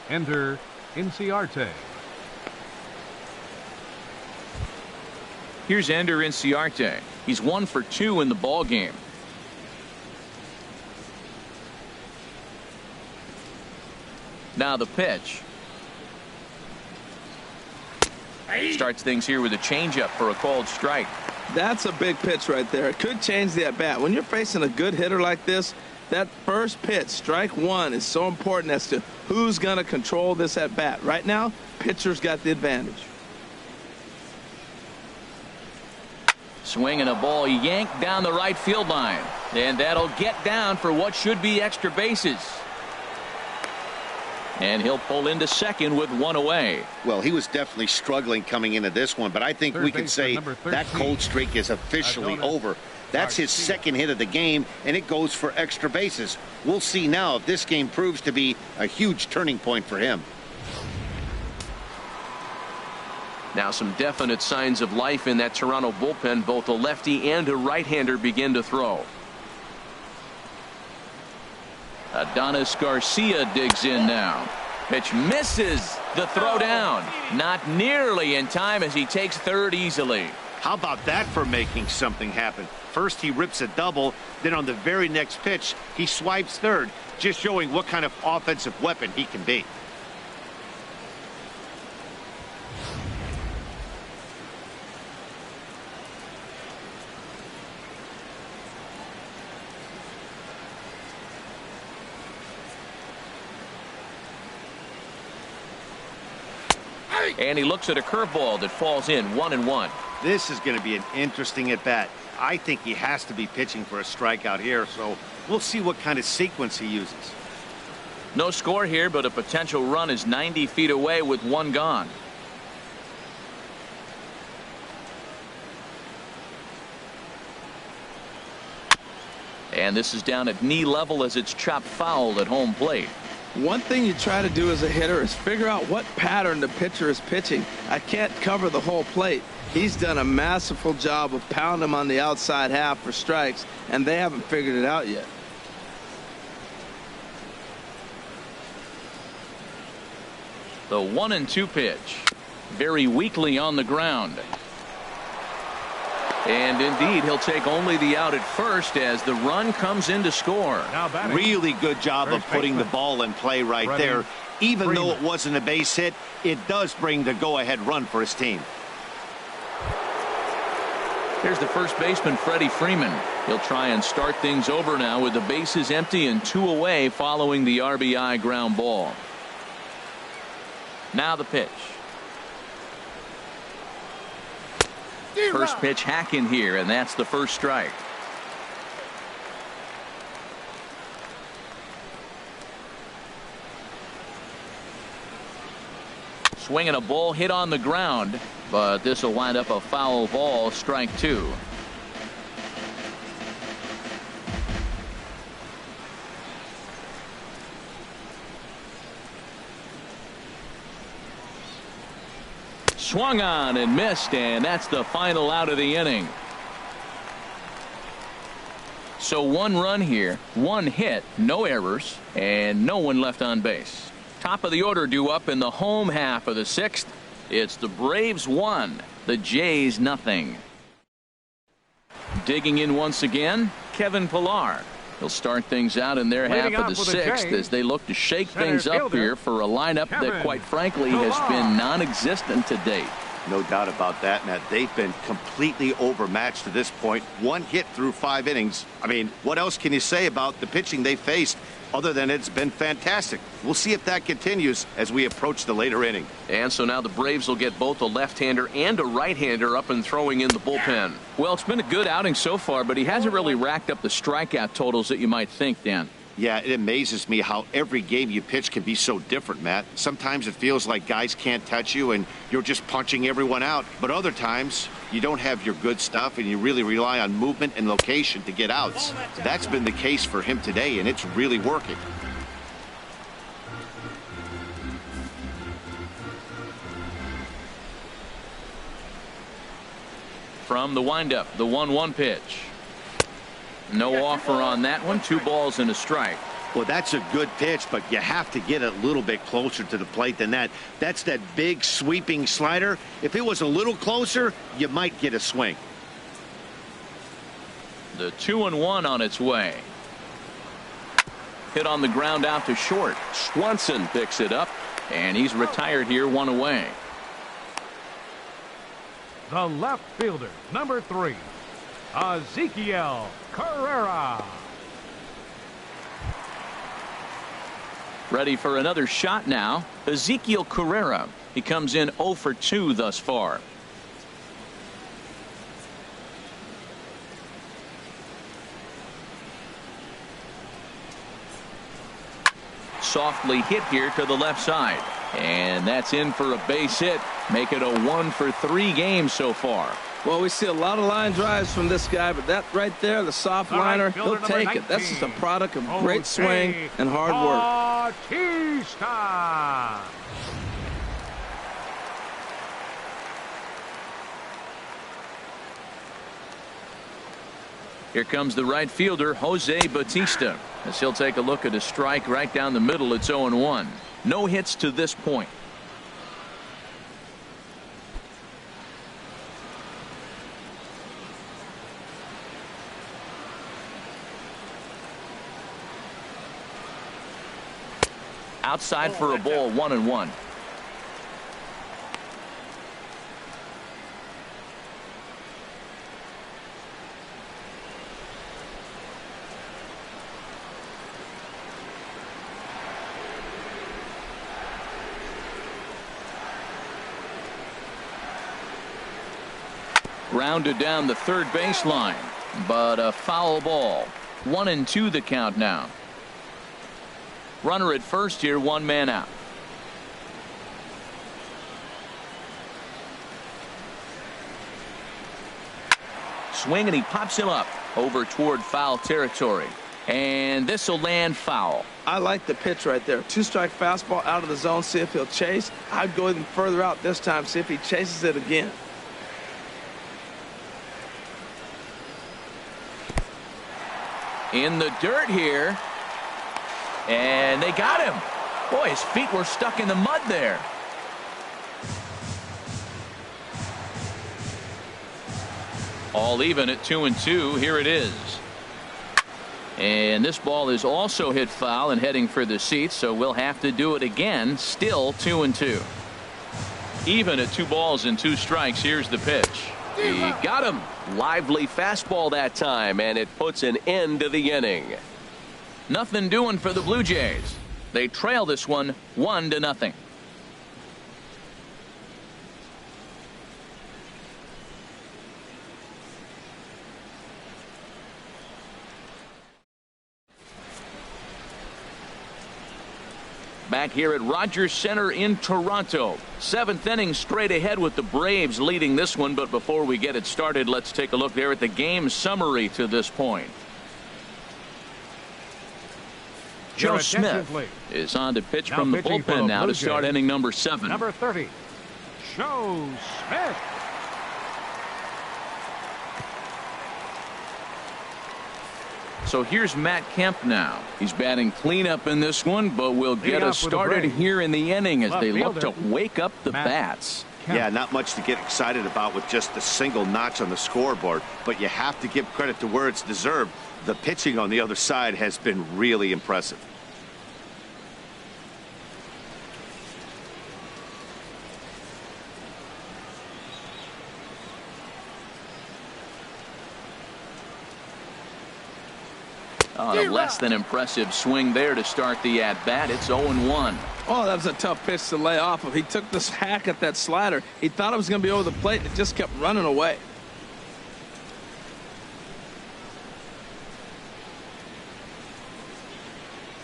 Enter Inciarte. Here's Ender Inciarte. He's 1 for 2 in the ball game. Now the pitch. Starts things here with a changeup for a called strike. That's a big pitch right there. It could change the at-bat. When you're facing a good hitter like this, that first pitch, strike one, is so important as to who's going to control this at-bat. Right now, pitcher's got the advantage. Swinging a ball yanked down the right field line. And that'll get down for what should be extra bases. And he'll pull into second with 1 away. Well, he was definitely struggling coming into this one, but I think we can say that cold streak is officially over. That's his second hit of the game, and it goes for extra bases. We'll see now if this game proves to be a huge turning point for him. Now some definite signs of life in that Toronto bullpen. Both a lefty and a right-hander begin to throw. Adonis Garcia digs in now. Pitch misses the throw down. Not nearly in time as he takes third easily. How about that for making something happen? First he rips a double, then on the very next pitch he swipes third, just showing what kind of offensive weapon he can be. And he looks at a curveball that falls in 1-1. This is going to be an interesting at bat. I think he has to be pitching for a strikeout here, so we'll see what kind of sequence he uses. No score here, but a potential run is 90 feet away with 1 gone. And this is down at knee level as it's chopped foul at home plate. One thing you try to do as a hitter is figure out what pattern the pitcher is pitching. I can't cover the whole plate. He's done a masterful job of pounding him on the outside half for strikes, and they haven't figured it out yet. The 1-2 pitch. Very weakly on the ground. And indeed, he'll take only the out at first as the run comes in to score. Really good job of putting the ball in play right there. Even though it wasn't a base hit, it does bring the go-ahead run for his team. Here's the first baseman, Freddie Freeman. He'll try and start things over now with the bases empty and 2 away following the RBI ground ball. Now the pitch. First pitch hack in here, and that's the first strike. Swinging a ball hit on the ground, but this will wind up a foul ball, strike 2. Swung on and missed, and that's the final out of the inning. So 1 run here, 1 hit, no errors, and no one left on base. Top of the order due up in the home half of the 6th. It's the Braves 1, the Jays nothing. Digging in once again, Kevin Pillar. He'll start things out in their half of the 6th as they look to shake things up here for a lineup that quite frankly has been non-existent to date. No doubt about that, Matt. They've been completely overmatched to this point. 1 hit through 5 innings. I mean, what else can you say about the pitching they faced other than it's been fantastic? We'll see if that continues as we approach the later inning. And so now the Braves will get both a left-hander and a right-hander up and throwing in the bullpen. Well, it's been a good outing so far, but he hasn't really racked up the strikeout totals that you might think, Dan. Yeah, it amazes me how every game you pitch can be so different, Matt. Sometimes it feels like guys can't touch you and you're just punching everyone out. But other times, you don't have your good stuff and you really rely on movement and location to get outs. That's been the case for him today, and it's really working. From the windup, the 1-1 pitch. No offer on that one. 2 balls and a strike. Well, that's a good pitch, but you have to get a little bit closer to the plate than that. That's that big sweeping slider. If it was a little closer, you might get a swing. The 2-1 on its way. Hit on the ground out to short. Swanson picks it up, and he's retired here, 1 away. The left fielder, number 3, Ezekiel Carrera. Ready for another shot now. Ezekiel Carrera. He comes in 0 for 2 thus far. Softly hit here to the left side. And that's in for a base hit. Make it a 1 for 3 game so far. Well, we see a lot of line drives from this guy, but that right there, the soft liner, he'll take it. That's just a product of great swing and hard work. Bautista. Here comes the right fielder, Jose Bautista, as he'll take a look at a strike right down the middle. It's 0-1. No hits to this point. Outside for a ball, 1-1. Grounded down the third baseline, but a foul ball. 1-2 the count now. Runner at first here, 1 man out. Swing, and he pops him up over toward foul territory. And this will land foul. I like the pitch right there. 2-strike fastball out of the zone. See if he'll chase. I'd go even further out this time. See if he chases it again. In the dirt here. And they got him. Boy, his feet were stuck in the mud there. All even at 2-2. Here it is. And this ball is also hit foul and heading for the seats, so we'll have to do it again. Still 2-2. Even at 2 balls and 2 strikes. Here's the pitch. He got him. Lively fastball that time, and it puts an end to the inning. Nothing doing for the Blue Jays. They trail this one 1-0. Back here at Rogers Center in Toronto. 7th inning, straight ahead with the Braves leading this one. But before we get it started, let's take a look there at the game summary to this point. Joe Smith is on to pitch from the bullpen now to start inning number 7. Number 30, Joe Smith. So here's Matt Kemp now. He's batting cleanup in this one, but we'll get us started here in the inning as they look to wake up the bats. Yeah, not much to get excited about with just a single notch on the scoreboard, but you have to give credit to where it's deserved. The pitching on the other side has been really impressive. On a less than impressive swing there to start the at-bat. It's 0-1. Oh, that was a tough pitch to lay off of. He took this hack at that slider. He thought it was going to be over the plate. It just kept running away.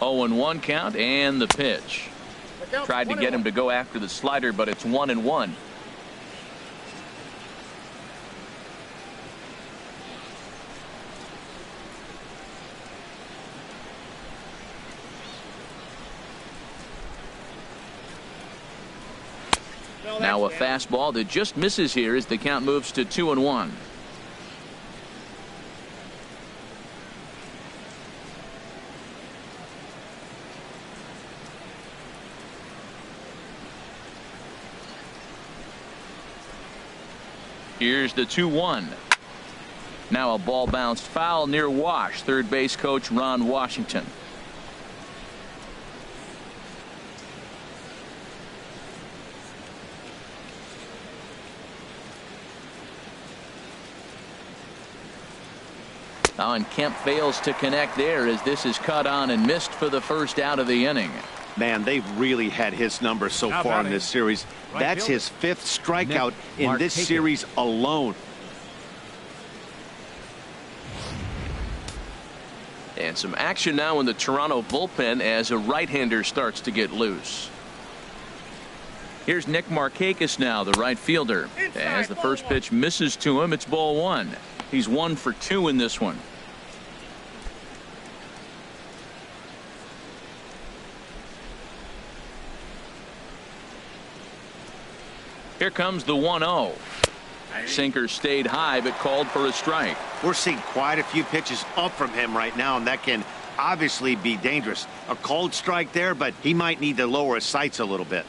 0-1 count and the pitch. Tried to get him to go after the slider, but it's 1-1. Now a fastball that just misses here as the count moves to 2-1. Here's the 2-1. Now a ball bounced foul near Wash. Third base coach Ron Washington. Oh, and Kemp fails to connect there as this is cut on and missed for the first out of the inning. Man, they've really had his number so far in this series. That's his 5th strikeout in this series alone. And some action now in the Toronto bullpen as a right-hander starts to get loose. Here's Nick Markakis now, the right fielder. As the first pitch misses to him, it's ball 1. He's 1 for 2 in this one. Here comes the 1-0. Sinker stayed high but called for a strike. We're seeing quite a few pitches up from him right now, and that can obviously be dangerous. A called strike there, but he might need to lower his sights a little bit.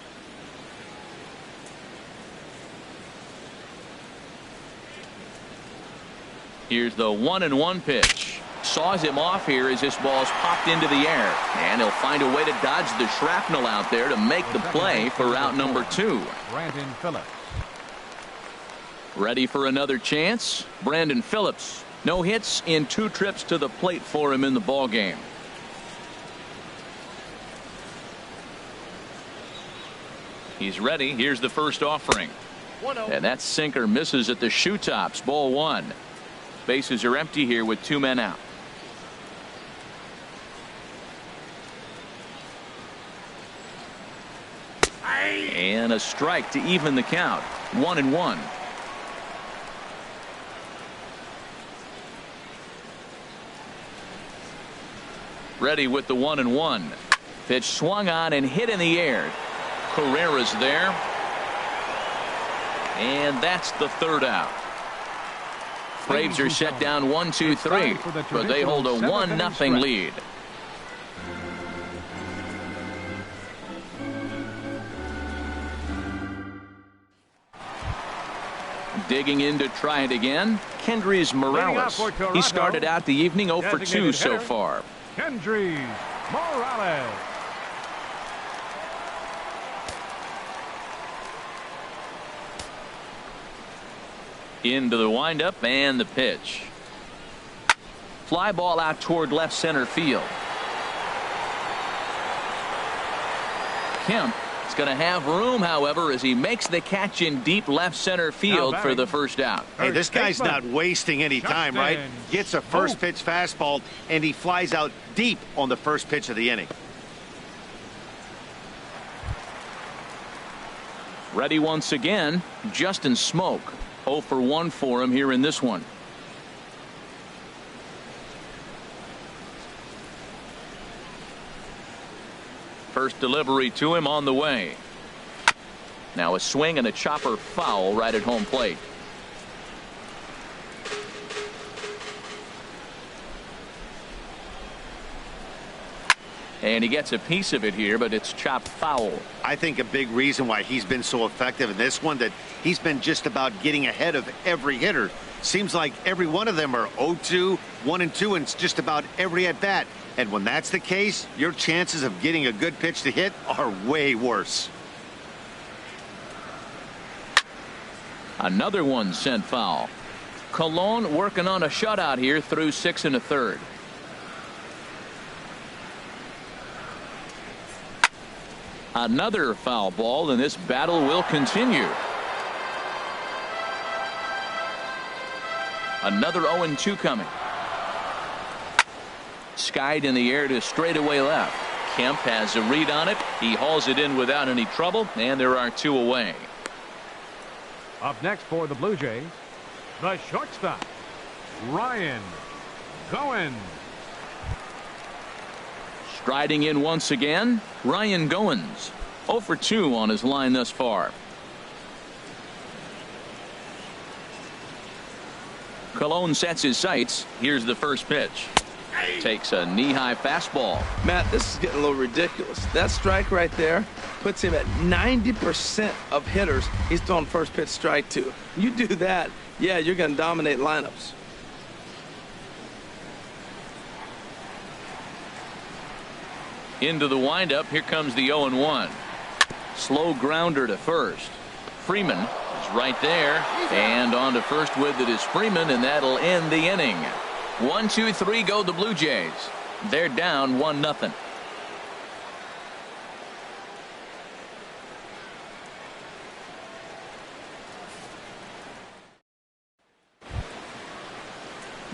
Here's the 1-1 pitch. Saws him off here as this ball's popped into the air. And he'll find a way to dodge the shrapnel out there to make the play for out number 2. Brandon Phillips. Ready for another chance? Brandon Phillips. No hits in 2 trips to the plate for him in the ball game. He's ready. Here's the first offering. And that sinker misses at the shoe tops. Ball 1. Bases are empty here with 2 men out. And a strike to even the count. 1-1. Ready with the 1-1. Pitch swung on and hit in the air. Carrera's there. And that's the 3rd out. Braves are set down 1-2-3, but they hold a 1-0 lead. Digging in to try it again, Kendrys Morales. He started out the evening 0 for 2 so far. Kendrys Morales. Into the windup and the pitch. Fly ball out toward left center field. Kemp is going to have room, however, as he makes the catch in deep left center field for the first out. Hey, this guy's not wasting any time, right? Gets a first pitch fastball, and he flies out deep on the first pitch of the inning. Ready once again, Justin Smoak. 0 for 1 for him here in this one. First delivery to him on the way. Now a swing and a chopper foul right at home plate. And he gets a piece of it here, but it's chopped foul. I think a big reason why he's been so effective in this one, that he's been just about getting ahead of every hitter. Seems like every one of them are 0-2, 1-2, and just about every at bat. And when that's the case, your chances of getting a good pitch to hit are way worse. Another one sent foul. Colon working on a shutout here through 6 1/3. Another foul ball, and this battle will continue. Another 0-2 coming. Skied in the air to straightaway left. Kemp has a read on it. He hauls it in without any trouble, and there are 2 away. Up next for the Blue Jays, the shortstop, Ryan Goins. Striding in once again, Ryan Goins. 0 for 2 on his line thus far. Colon sets his sights. Here's the first pitch. Takes a knee-high fastball. Matt, this is getting a little ridiculous. That strike right there puts him at 90% of hitters he's throwing first pitch strike to. You do that, yeah, you're going to dominate lineups. Into the windup. Here comes the 0-1. Slow grounder to first. Freeman is right there. And on to first with it is Freeman, and that'll end the inning. 1, 2, 3 go the Blue Jays. They're down 1-0.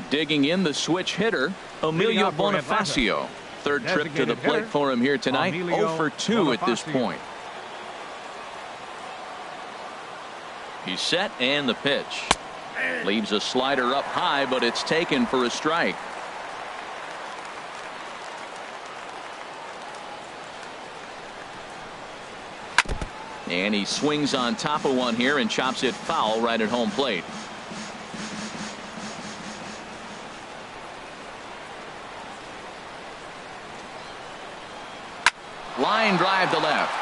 Digging in the switch hitter, Emilio Bonifacio. Third trip to the plate for him here tonight. 0 for 2 at this point. He's set, and the pitch. Leaves a slider up high, but it's taken for a strike. And he swings on top of one here and chops it foul right at home plate. Line drive to left.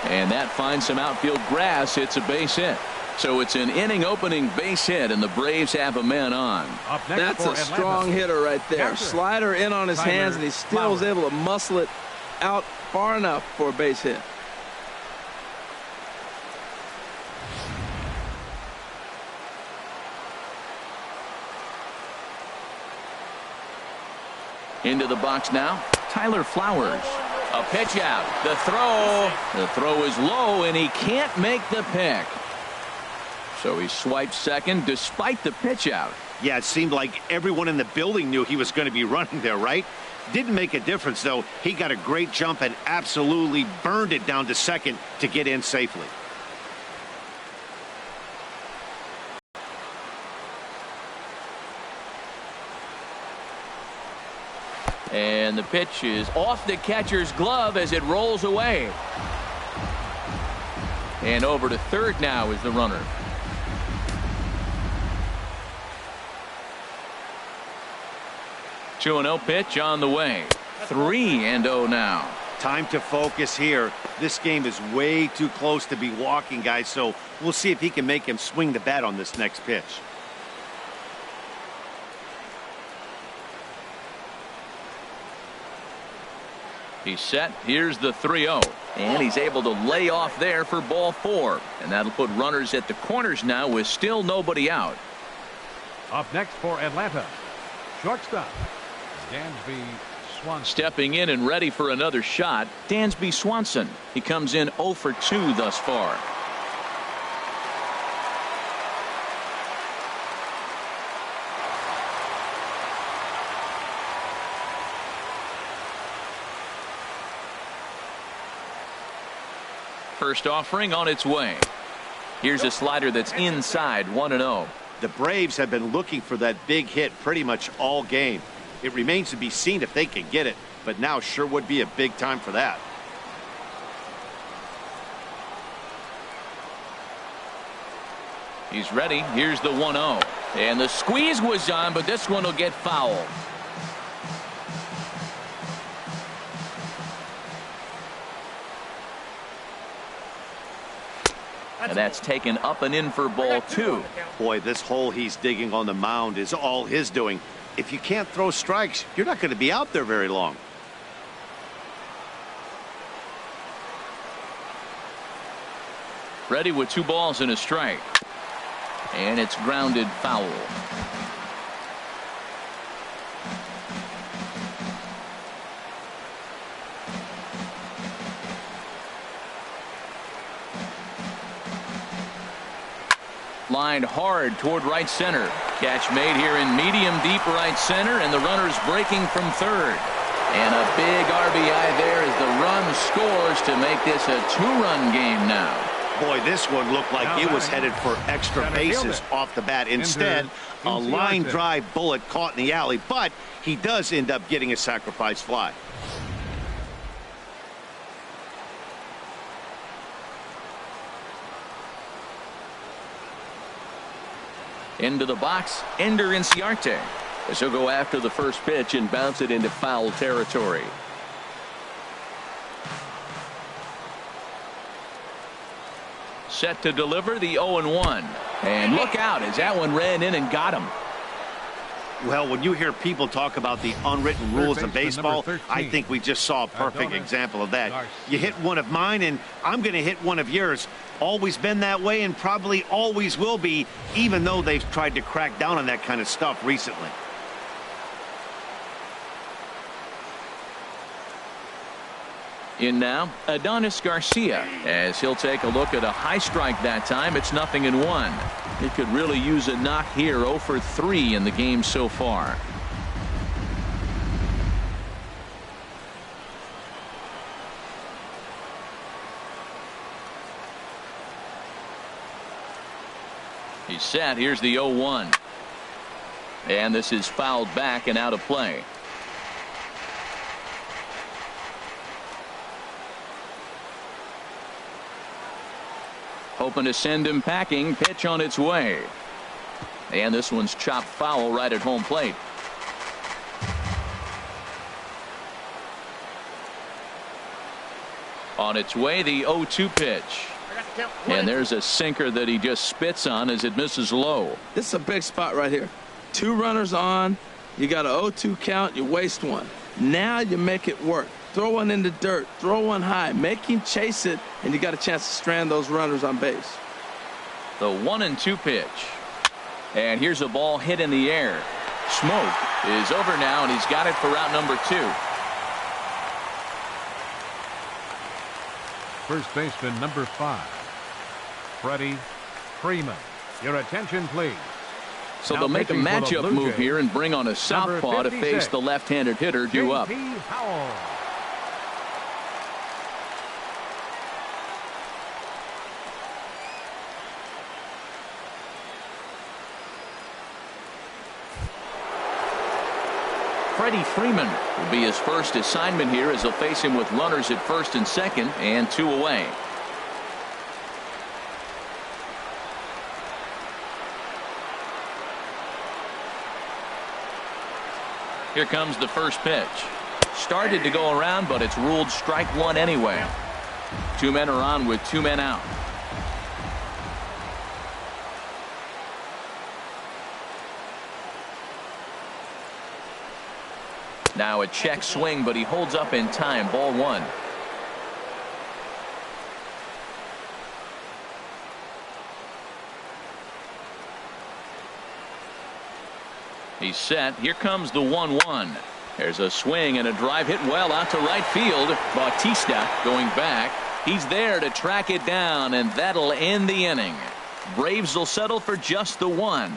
And that finds some outfield grass. It's a base hit. So it's an inning opening base hit, and the Braves have a man on. That's a strong hitter right there. Slider in on his hands, and he still was able to muscle it out far enough for a base hit. Into the box now, Tyler Flowers. A pitch out. The throw. The throw is low, and he can't make the pick. So he swipes second despite the pitch out. Yeah, it seemed like everyone in the building knew he was going to be running there, right? Didn't make a difference, though. He got a great jump and absolutely burned it down to second to get in safely. And the pitch is off the catcher's glove as it rolls away. And over to third now is the runner. 2-0 pitch on the way. 3-0 now. Time to focus here. This game is way too close to be walking, guys, so we'll see if he can make him swing the bat on this next pitch. He's set. Here's the 3-0. And he's able to lay off there for ball 4. And that'll put runners at the corners now with still nobody out. Up next for Atlanta, shortstop, Dansby Swanson. Stepping in and ready for another shot, Dansby Swanson. He comes in 0 for 2 thus far. First offering on its way. Here's a slider that's inside. 1-0. The Braves have been looking for that big hit pretty much all game. It remains to be seen if they can get it, but now sure would be a big time for that. He's ready. Here's the 1-0. And the squeeze was on, but this one will get fouled. And that's taken up and in for ball 2. Boy, this hole he's digging on the mound is all his doing. If you can't throw strikes, you're not going to be out there very long. Ready with 2 balls and a strike. And it's grounded foul. Lined hard toward right center. Catch made here in medium deep right center, and the runner's breaking from third. And a big RBI there as the run scores to make this a 2-run game now. Boy, this one looked like it was headed for extra bases off the bat. Instead, a line drive bullet caught in the alley, but he does end up getting a sacrifice fly. Into the box, Ender Inciarte. As he'll go after the first pitch and bounce it into foul territory. Set to deliver the 0-1. And look out as that one ran in and got him. Well, when you hear people talk about the unwritten rules of baseball, I think we just saw a perfect example of that. You hit one of mine, and I'm going to hit one of yours. Always been that way and probably always will be, even though they've tried to crack down on that kind of stuff recently. In now, Adonis Garcia, as he'll take a look at a high strike that time. It's 0-1. He could really use a knock here. 0 for 3 in the game so far. He's set. Here's the 0-1. And this is fouled back and out of play. Hoping to send him packing. Pitch on its way. And this one's chopped foul right at home plate. On its way, the 0-2 pitch. And there's a sinker that he just spits on as it misses low. This is a big spot right here. 2 runners on. You got an 0-2 count. You waste one. Now you make it work. Throw one in the dirt. Throw one high. Make him chase it, and you got a chance to strand those runners on base. The 1-2 pitch. And here's a ball hit in the air. Smoke is over now, and he's got it for out number 2. First baseman number 5, Freddie Freeman. Your attention, please. So they'll make a matchup move here and bring on a southpaw to face the left-handed hitter due up. Freddie Freeman will be his first assignment here as they'll face him with runners at first and second and 2 away. Here comes the first pitch. Started to go around, but it's ruled strike 1 anyway. 2 men are on with 2 men out. Now a check swing, but he holds up in time. Ball 1. He's set. Here comes the 1-1. There's a swing and a drive hit well out to right field. Bautista going back. He's there to track it down, and that'll end the inning. Braves will settle for just the 1.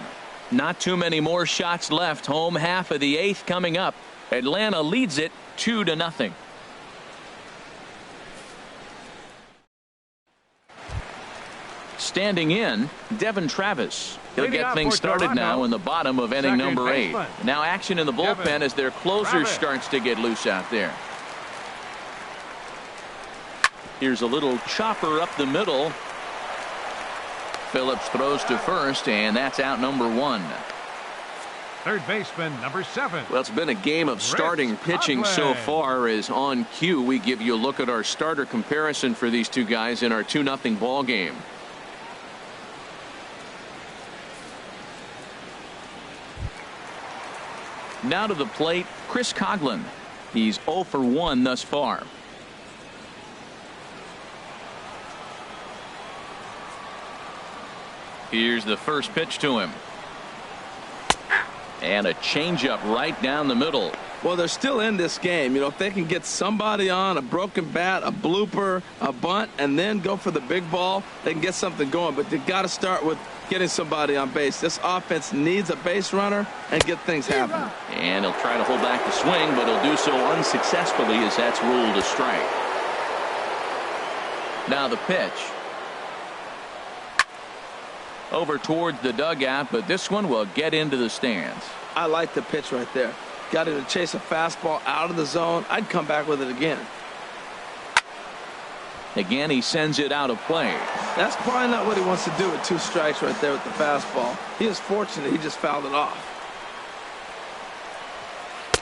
Not too many more shots left. Home half of the 8th coming up. Atlanta leads it 2-0. Standing in, Devin Travis. He'll get things started now in the bottom of inning number 8. Now action in the bullpen as their closer starts to get loose out there. Here's a little chopper up the middle. Phillips throws to first, and that's out number 1. Third baseman number 7. Well, it's been a game of starting pitching so far. As on cue, we give you a look at our starter comparison for these two guys in our 2-0 ball game. Now to the plate, Chris Coghlan. He's 0 for 1 thus far. Here's the first pitch to him. And a changeup right down the middle. Well, they're still in this game. You know, if they can get somebody on, a broken bat, a blooper, a bunt, and then go for the big ball, they can get something going. But they've got to start with getting somebody on base. This offense needs a base runner and get things happening. And he'll try to hold back the swing, but he'll do so unsuccessfully as that's ruled a strike. Now the pitch. Over towards the dugout, but this one will get into the stands. I like the pitch right there. Got him to chase a fastball out of the zone. I'd come back with it again. Again, he sends it out of play. That's probably not what he wants to do with 2 strikes right there with the fastball. He is fortunate he just fouled it off.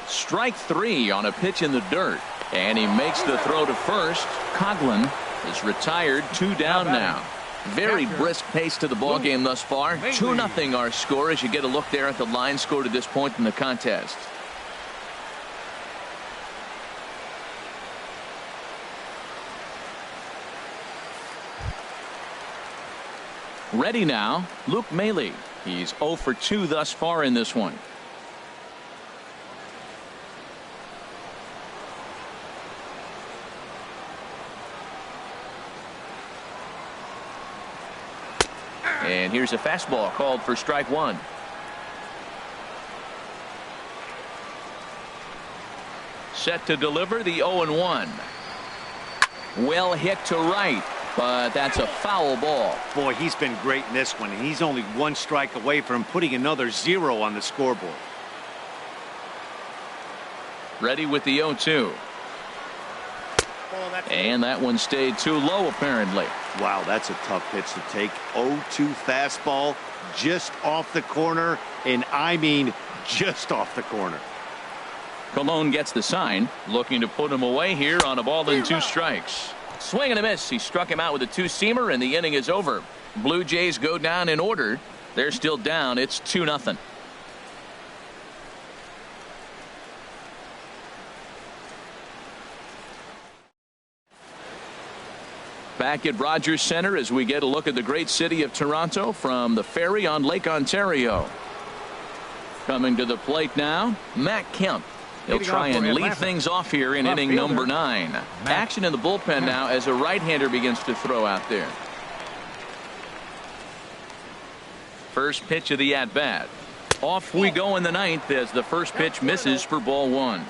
Strike 3 on a pitch in the dirt. And he makes the throw to first. Coghlan is retired, 2 down now. Very brisk pace to the ball game thus far. 2-0 our score as you get a look there at the line score to this point in the contest. Ready now, Luke Maile. He's 0 for 2 thus far in this one. And here's a fastball called for strike 1. Set to deliver the 0-1. Well hit to right, but that's a foul ball. Boy, he's been great in this one, and he's only 1 strike away from putting another 0 on the scoreboard. Ready with the 0-2. And that one stayed too low, apparently. Wow, that's a tough pitch to take. 0-2 fastball just off the corner, and I mean just off the corner. Colon gets the sign, looking to put him away here on a ball and 2 strikes. Swing and a miss. He struck him out with a 2-seamer, and the inning is over. Blue Jays go down in order. They're still down. It's 2-0. Back at Rogers Center as we get a look at the great city of Toronto from the ferry on Lake Ontario. Coming to the plate now, Matt Kemp. He'll try and lead things off here in inning number 9. Action in the bullpen now as a right-hander begins to throw out there. First pitch of the at-bat. Off we go in the 9th as the first pitch misses for ball 1.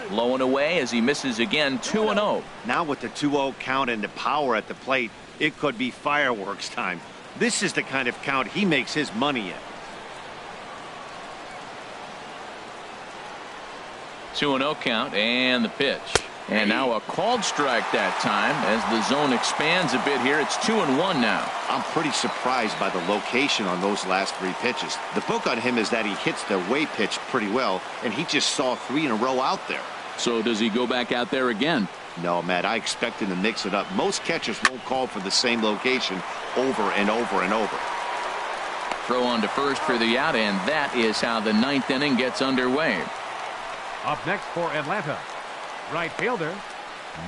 Low and away as he misses again. 2-0. Now with the 2-0 count and the power at the plate, it could be fireworks time. This is the kind of count he makes his money in. 2-0 count and the pitch. And now a called strike that time as the zone expands a bit here. It's 2-1 now. I'm pretty surprised by the location on those last 3 pitches. The book on him is that he hits the away pitch pretty well, and he just saw 3 in a row out there. So does he go back out there again? No, Matt, I expect him to mix it up. Most catchers won't call for the same location over and over and over. Throw on to first for the out, and that is how the 9th inning gets underway. Up next for Atlanta, right fielder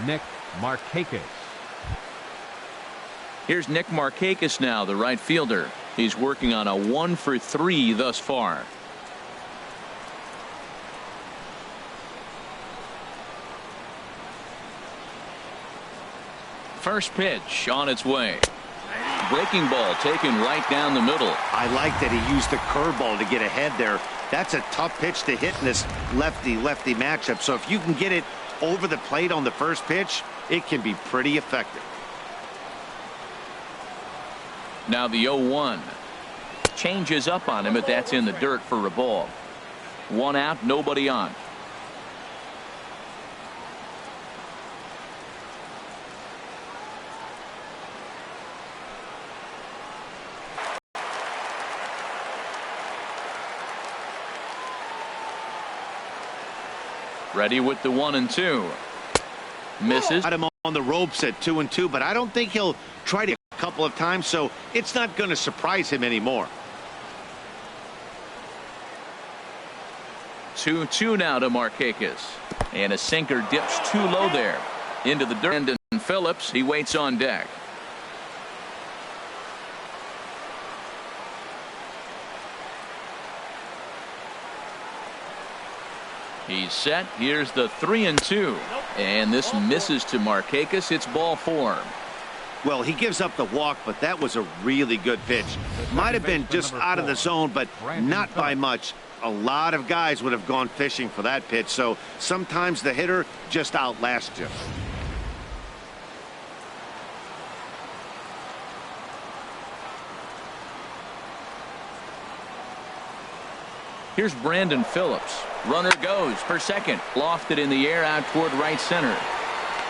Nick Markakis. Here's Nick Markakis now, the right fielder. He's working on a 1 for 3 thus far. First pitch on its way. Breaking ball taken right down the middle. I like that he used the curveball to get ahead there. That's a tough pitch to hit in this lefty-lefty matchup. So if you can get it over the plate on the first pitch, it can be pretty effective. Now the 0-1. Changes up on him, but that's in the dirt for a ball. 1 out, nobody on. Ready with the 1-2. Misses. Got him on the ropes at 2-2, but I don't think he'll try to a couple of times, so it's not going to surprise him anymore. 2-2 now to Markakis. And a sinker dips too low there. Into the dirt. Brandon Phillips, he waits on deck. He's set. Here's the 3-2. And this misses to Markakis. It's ball 4. Well, he gives up the walk, but that was a really good pitch. Might have been just out of the zone, but not by much. A lot of guys would have gone fishing for that pitch, so sometimes the hitter just outlasts you. Here's Brandon Phillips. Runner goes for second. Lofted in the air out toward right center.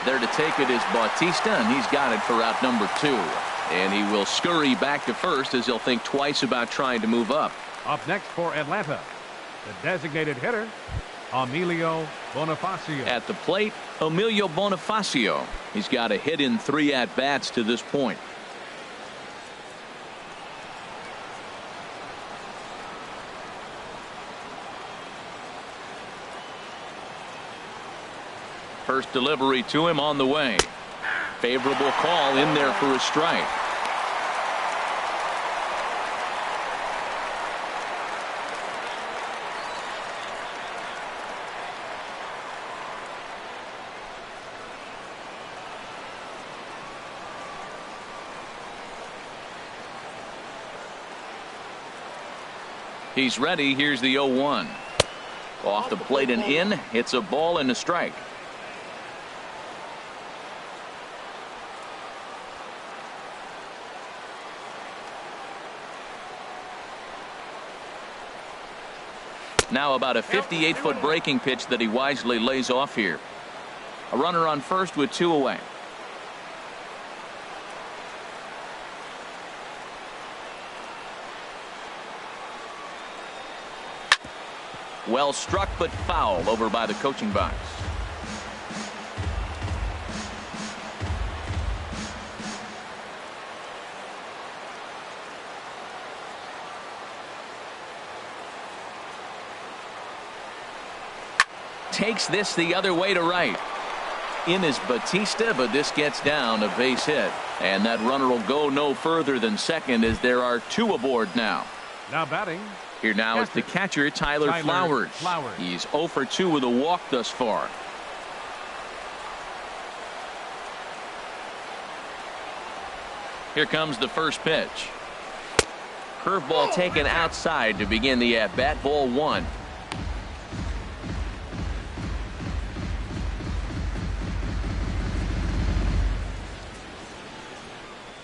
There to take it is Bautista, and he's got it for out number 2. And he will scurry back to first as he'll think twice about trying to move up. Up next for Atlanta, the designated hitter, Emilio Bonifacio. At the plate, Emilio Bonifacio. He's got a hit in 3 at-bats to this point. First delivery to him on the way. Favorable call in there for a strike. He's ready. Here's the 0-1. Off the plate and in. It's a ball and a strike. Now about a 58-foot breaking pitch that he wisely lays off here. A runner on first with 2 away. Well struck but foul over by the coaching box. Takes this the other way to right. In is Bautista, but this gets down, a base hit. And that runner will go no further than second as there are 2 aboard now. Now batting. Here now is the catcher, Tyler Flowers. He's 0 for 2 with a walk thus far. Here comes the first pitch. Curveball taken outside to begin the at-bat. Ball 1.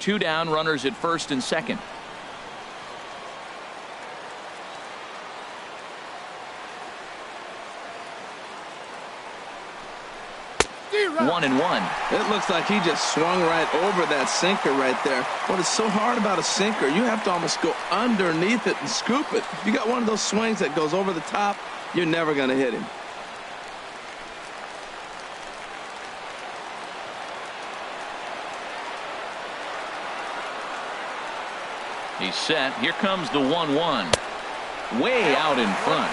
Two down, runners at first and second. One and one. It looks like he just swung right over that sinker right there. What is so hard about a sinker, you have to almost go underneath it and scoop it. If you got one of those swings that goes over the top, you're never going to hit him. He's set. Here comes the 1-1. Way out in front.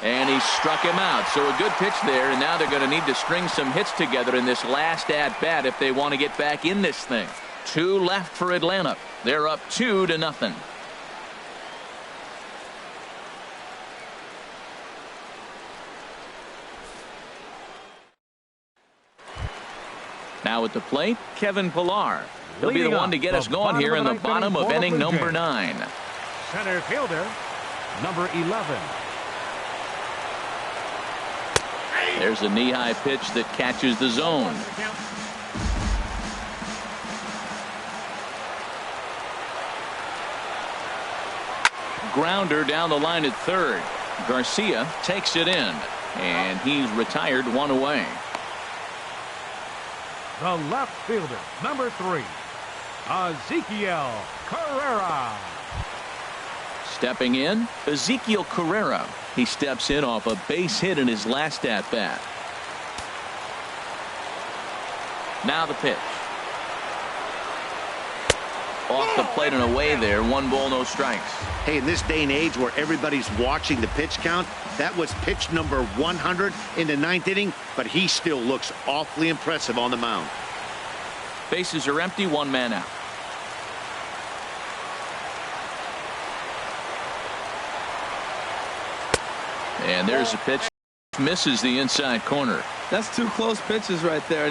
And he struck him out. So a good pitch there, and now they're going to need to string some hits together in this last at-bat if they want to get back in this thing. 2 left for Atlanta. They're up 2-0. Now at the plate, Kevin Pillar. He'll be the one to get us going here in the bottom of inning number 9. Center fielder, number 11. There's a knee-high pitch that catches the zone. Grounder down the line at third. Garcia takes it in, and he's retired 1 away. The left fielder, number 3, Ezekiel Carrera. Stepping in, Ezekiel Carrera. He steps in off a base hit in his last at-bat. Now the pitch. Off the plate and away there. 1 ball, no strikes. Hey, in this day and age where everybody's watching the pitch count, that was pitch number 100 in the 9th inning, but he still looks awfully impressive on the mound. Bases are empty. 1 man out. And there's a pitch. Misses the inside corner. That's 2 close pitches right there.